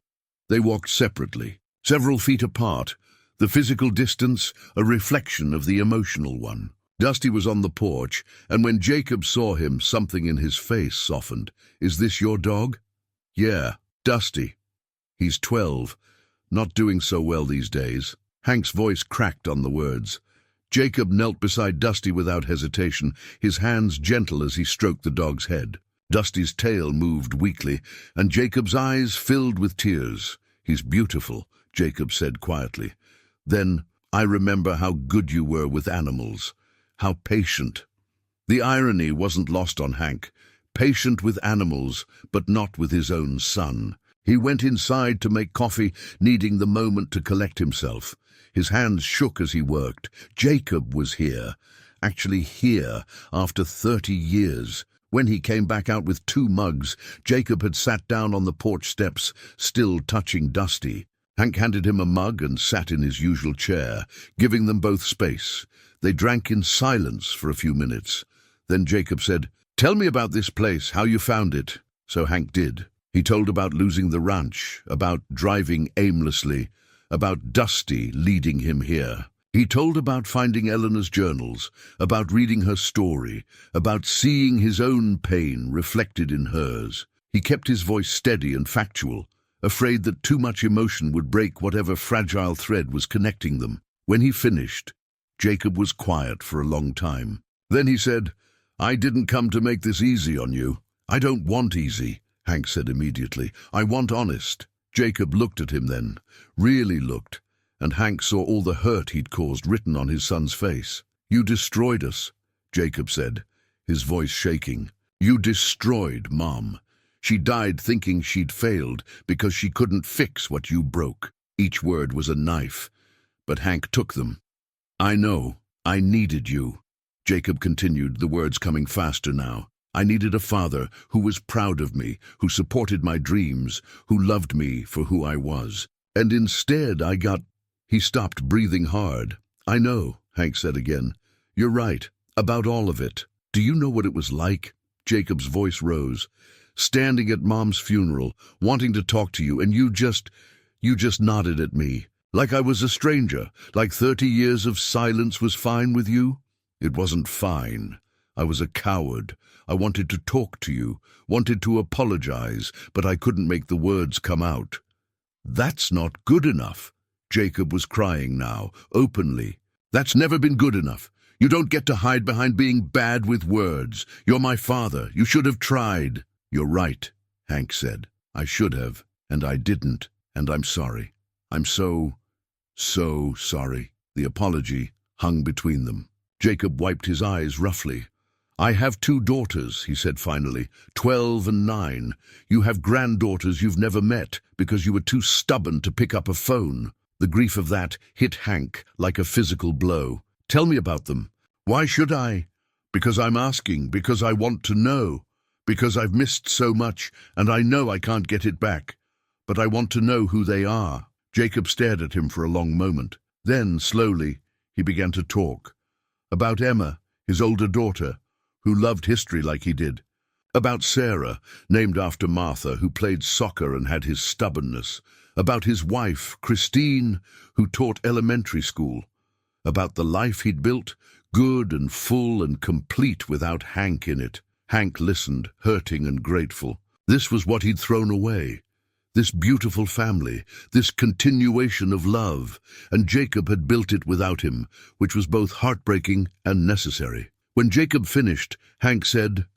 They walked separately, several feet apart, the physical distance a reflection of the emotional one. Dusty was on the porch, and when Jacob saw him, something in his face softened. "Is this your dog?" "Yeah, Dusty. He's 12, not doing so well these days." Hank's voice cracked on the words. Jacob knelt beside Dusty without hesitation, his hands gentle as he stroked the dog's head. Dusty's tail moved weakly, and Jacob's eyes filled with tears. "He's beautiful," Jacob said quietly. Then, "I remember how good you were with animals, how patient." The irony wasn't lost on Hank. Patient with animals, but not with his own son. He went inside to make coffee, needing the moment to collect himself. His hands shook as he worked. Jacob was here, actually here, after 30 years. When he came back out with 2 mugs, Jacob had sat down on the porch steps, still touching Dusty. Hank handed him a mug and sat in his usual chair, giving them both space. They drank in silence for a few minutes. Then Jacob said, "Tell me about this place, how you found it." So Hank did. He told about losing the ranch, about driving aimlessly, about Dusty leading him here. He told about finding Eleanor's journals, about reading her story, about seeing his own pain reflected in hers. He kept his voice steady and factual, afraid that too much emotion would break whatever fragile thread was connecting them. When he finished, Jacob was quiet for a long time. Then he said, "I didn't come to make this easy on you." "I don't want easy," Hank said immediately. "I want honest." Jacob looked at him then, really looked, and Hank saw all the hurt he'd caused written on his son's face. "You destroyed us," Jacob said, his voice shaking. "You destroyed Mom. She died thinking she'd failed because she couldn't fix what you broke." Each word was a knife, but Hank took them. "I know. I needed you," Jacob continued, the words coming faster now. "I needed a father who was proud of me, who supported my dreams, who loved me for who I was. And instead I got—" He stopped, breathing hard. "I know," Hank said again. "You're right, about all of it. Do you know what it was like?" Jacob's voice rose. "Standing at Mom's funeral, wanting to talk to you, and you just nodded at me. Like I was a stranger, like 30 years of silence was fine with you. It wasn't fine. I was a coward. I wanted to talk to you, wanted to apologize, but I couldn't make the words come out." "That's not good enough." Jacob was crying now, openly. "That's never been good enough. You don't get to hide behind being bad with words. You're my father. You should have tried." "You're right," Hank said. "I should have, and I didn't, and I'm sorry. I'm so sorry." The apology hung between them. Jacob wiped his eyes roughly. "I have 2 daughters," he said finally, 12 and 9. "You have granddaughters you've never met because you were too stubborn to pick up a phone." The grief of that hit Hank like a physical blow. "Tell me about them." "Why should I?" "Because I'm asking, because I want to know, because I've missed so much and I know I can't get it back. But I want to know who they are." Jacob stared at him for a long moment. Then, slowly, he began to talk. About Emma, his older daughter, who loved history like he did. About Sarah, named after Martha, who played soccer and had his stubbornness. About his wife, Christine, who taught elementary school. About the life he'd built, good and full and complete without Hank in it. Hank listened, hurting and grateful. This was what he'd thrown away. This beautiful family, this continuation of love, and Jacob had built it without him, which was both heartbreaking and necessary. When Jacob finished, Hank said,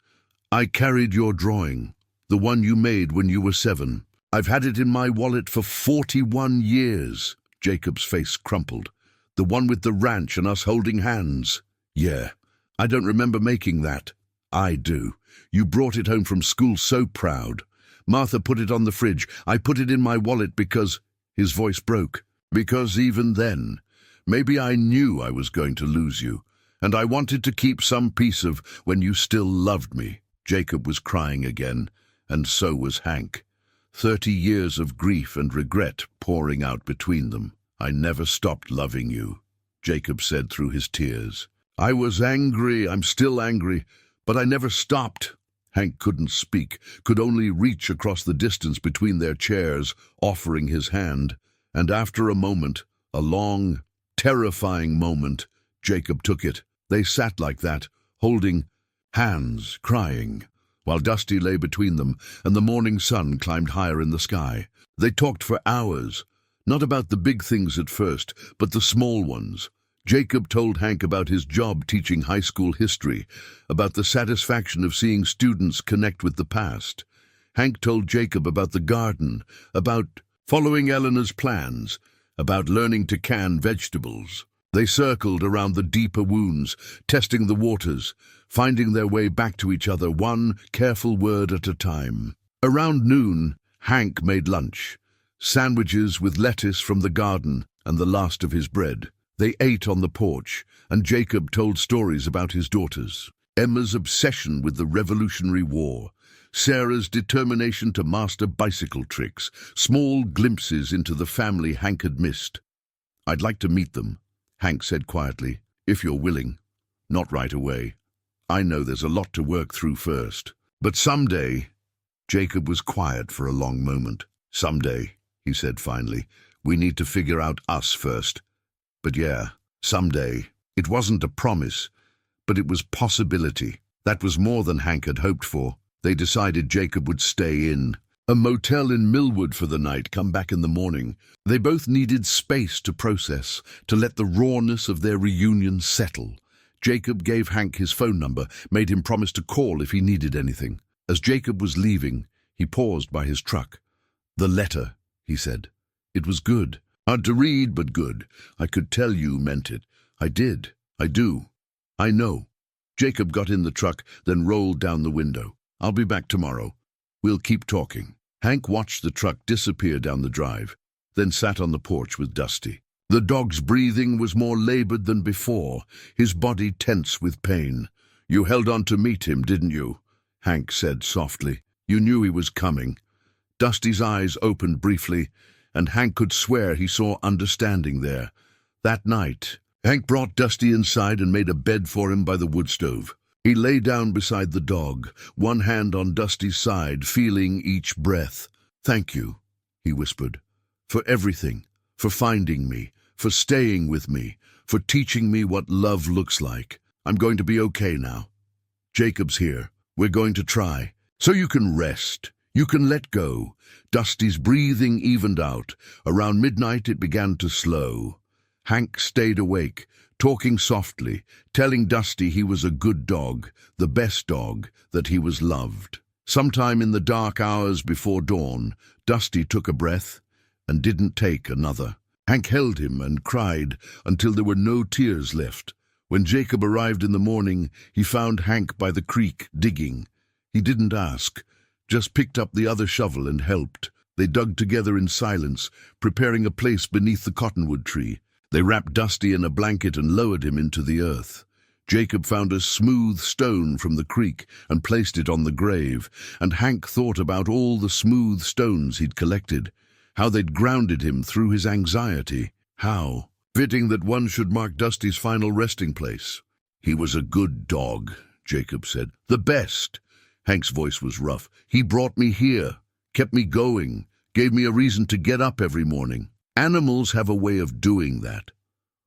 "I carried your drawing, the one you made when you were 7. I've had it in my wallet for 41 years. Jacob's face crumpled. "The one with the ranch and us holding hands." "Yeah, I don't remember making that." "I do. You brought it home from school so proud. Martha put it on the fridge. I put it in my wallet because—" His voice broke. "Because even then, maybe I knew I was going to lose you, and I wanted to keep some piece of when you still loved me." Jacob was crying again, and so was Hank. 30 years of grief and regret pouring out between them. "I never stopped loving you," Jacob said through his tears. "I was angry, I'm still angry, but I never stopped." Hank couldn't speak, could only reach across the distance between their chairs, offering his hand. And after a moment, a long, terrifying moment, Jacob took it. They sat like that, holding hands, crying, while Dusty lay between them and the morning sun climbed higher in the sky. They talked for hours, not about the big things at first, but the small ones. Jacob told Hank about his job teaching high school history, about the satisfaction of seeing students connect with the past. Hank told Jacob about the garden, about following Eleanor's plans, about learning to can vegetables. They circled around the deeper wounds, testing the waters, finding their way back to each other one careful word at a time. Around noon, Hank made lunch, sandwiches with lettuce from the garden and the last of his bread. They ate on the porch, and Jacob told stories about his daughters. Emma's obsession with the Revolutionary War, Sarah's determination to master bicycle tricks, small glimpses into the family Hank had missed. "I'd like to meet them," Hank said quietly. If you're willing. Not right away. I know there's a lot to work through first. But someday. Jacob was quiet for a long moment. Someday, he said finally. We need to figure out us first. But yeah, someday. It wasn't a promise, but it was possibility. That was more than Hank had hoped for. They decided Jacob would stay in a motel in Millwood for the night, come back in the morning. They both needed space to process, to let the rawness of their reunion settle. Jacob gave Hank his phone number, made him promise to call if he needed anything. As Jacob was leaving, he paused by his truck. "The letter," he said. "It was good. Hard to read, but good. I could tell you meant it. I did. I do. I know." Jacob got in the truck, then rolled down the window. "I'll be back tomorrow. We'll keep talking." Hank watched the truck disappear down the drive, then sat on the porch with Dusty. The dog's breathing was more labored than before, his body tense with pain. "You held on to meet him, didn't you?" Hank said softly. "You knew he was coming." Dusty's eyes opened briefly, and Hank could swear he saw understanding there. That night, Hank brought Dusty inside and made a bed for him by the wood stove. He lay down beside the dog, one hand on Dusty's side, feeling each breath. "Thank you," he whispered, "for everything, for finding me, for staying with me, for teaching me what love looks like. I'm going to be okay now. Jacob's here. We're going to try. So you can rest. You can let go." Dusty's breathing evened out. Around midnight it began to slow. Hank stayed awake, talking softly, telling Dusty he was a good dog, the best dog, that he was loved. Sometime in the dark hours before dawn, Dusty took a breath and didn't take another. Hank held him and cried until there were no tears left. When Jacob arrived in the morning, he found Hank by the creek, digging. He didn't ask, just picked up the other shovel and helped. They dug together in silence, preparing a place beneath the cottonwood tree. They wrapped Dusty in a blanket and lowered him into the earth. Jacob found a smooth stone from the creek and placed it on the grave, and Hank thought about all the smooth stones he'd collected, how they'd grounded him through his anxiety. How fitting that one should mark Dusty's final resting place. "He was a good dog," Jacob said. "The best." Hank's voice was rough. "He brought me here, kept me going, gave me a reason to get up every morning. Animals have a way of doing that,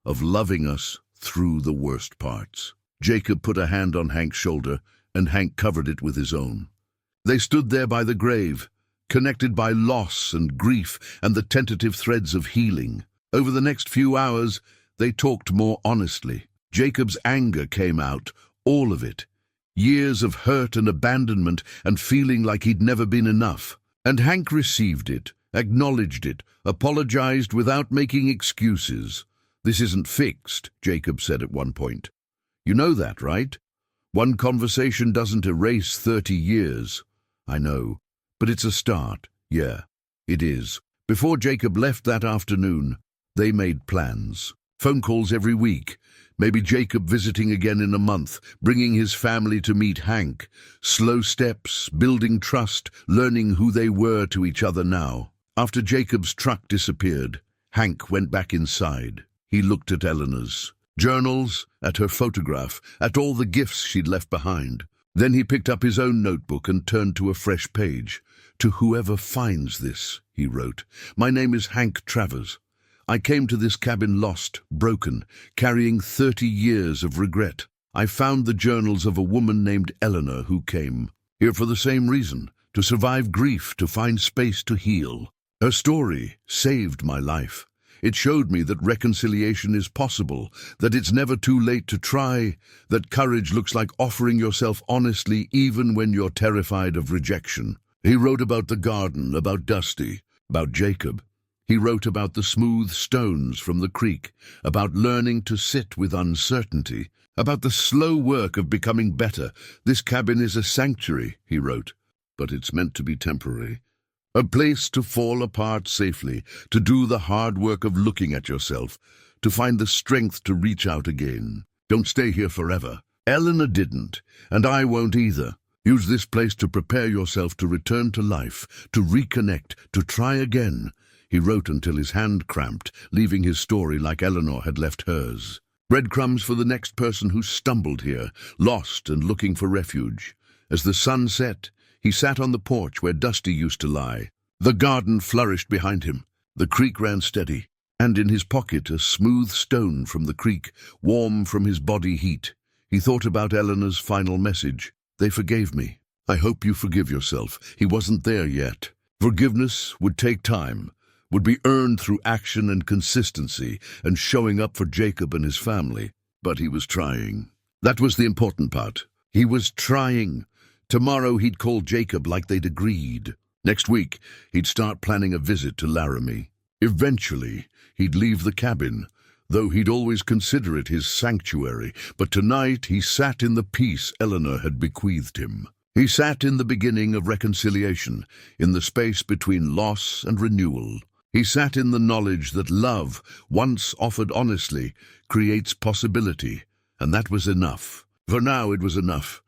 of loving us through the worst parts." Jacob put a hand on Hank's shoulder, and Hank covered it with his own. They stood there by the grave, connected by loss and grief and the tentative threads of healing. Over the next few hours, they talked more honestly. Jacob's anger came out, all of it. Years of hurt and abandonment and feeling like he'd never been enough. And Hank received it, acknowledged it, apologized without making excuses. "This isn't fixed," Jacob said at one point. "You know that, right? One conversation doesn't erase 30 years. "I know, but it's a start." "Yeah, it is." Before Jacob left that afternoon, they made plans. Phone calls every week. Maybe Jacob visiting again in a month, bringing his family to meet Hank. Slow steps, building trust, learning who they were to each other now. After Jacob's truck disappeared, Hank went back inside. He looked at Eleanor's journals, at her photograph, at all the gifts she'd left behind. Then he picked up his own notebook and turned to a fresh page. "To whoever finds this," he wrote, "my name is Hank Travers. I came to this cabin lost, broken, carrying 30 years of regret. I found the journals of a woman named Eleanor who came here for the same reason, to survive grief, to find space to heal. Her story saved my life. It showed me that reconciliation is possible, that it's never too late to try, that courage looks like offering yourself honestly even when you're terrified of rejection." He wrote about the garden, about Dusty, about Jacob. He wrote about the smooth stones from the creek, about learning to sit with uncertainty, about the slow work of becoming better. "This cabin is a sanctuary," he wrote, "but it's meant to be temporary. A place to fall apart safely, to do the hard work of looking at yourself, to find the strength to reach out again. Don't stay here forever. Eleanor didn't, and I won't either. Use this place to prepare yourself to return to life, to reconnect, to try again." He wrote until his hand cramped, leaving his story like Eleanor had left hers. Breadcrumbs for the next person who stumbled here, lost and looking for refuge. As the sun set, he sat on the porch where Dusty used to lie. The garden flourished behind him. The creek ran steady, and in his pocket a smooth stone from the creek, warm from his body heat. He thought about Eleanor's final message. They forgave me. I hope you forgive yourself. He wasn't there yet. Forgiveness would take time, would be earned through action and consistency and showing up for Jacob and his family. But he was trying. That was the important part. He was trying. Tomorrow he'd call Jacob like they'd agreed. Next week, he'd start planning a visit to Laramie. Eventually, he'd leave the cabin, though he'd always consider it his sanctuary. But tonight he sat in the peace Eleanor had bequeathed him. He sat in the beginning of reconciliation, in the space between loss and renewal. He sat in the knowledge that love, once offered honestly, creates possibility, and that was enough. For now it was enough.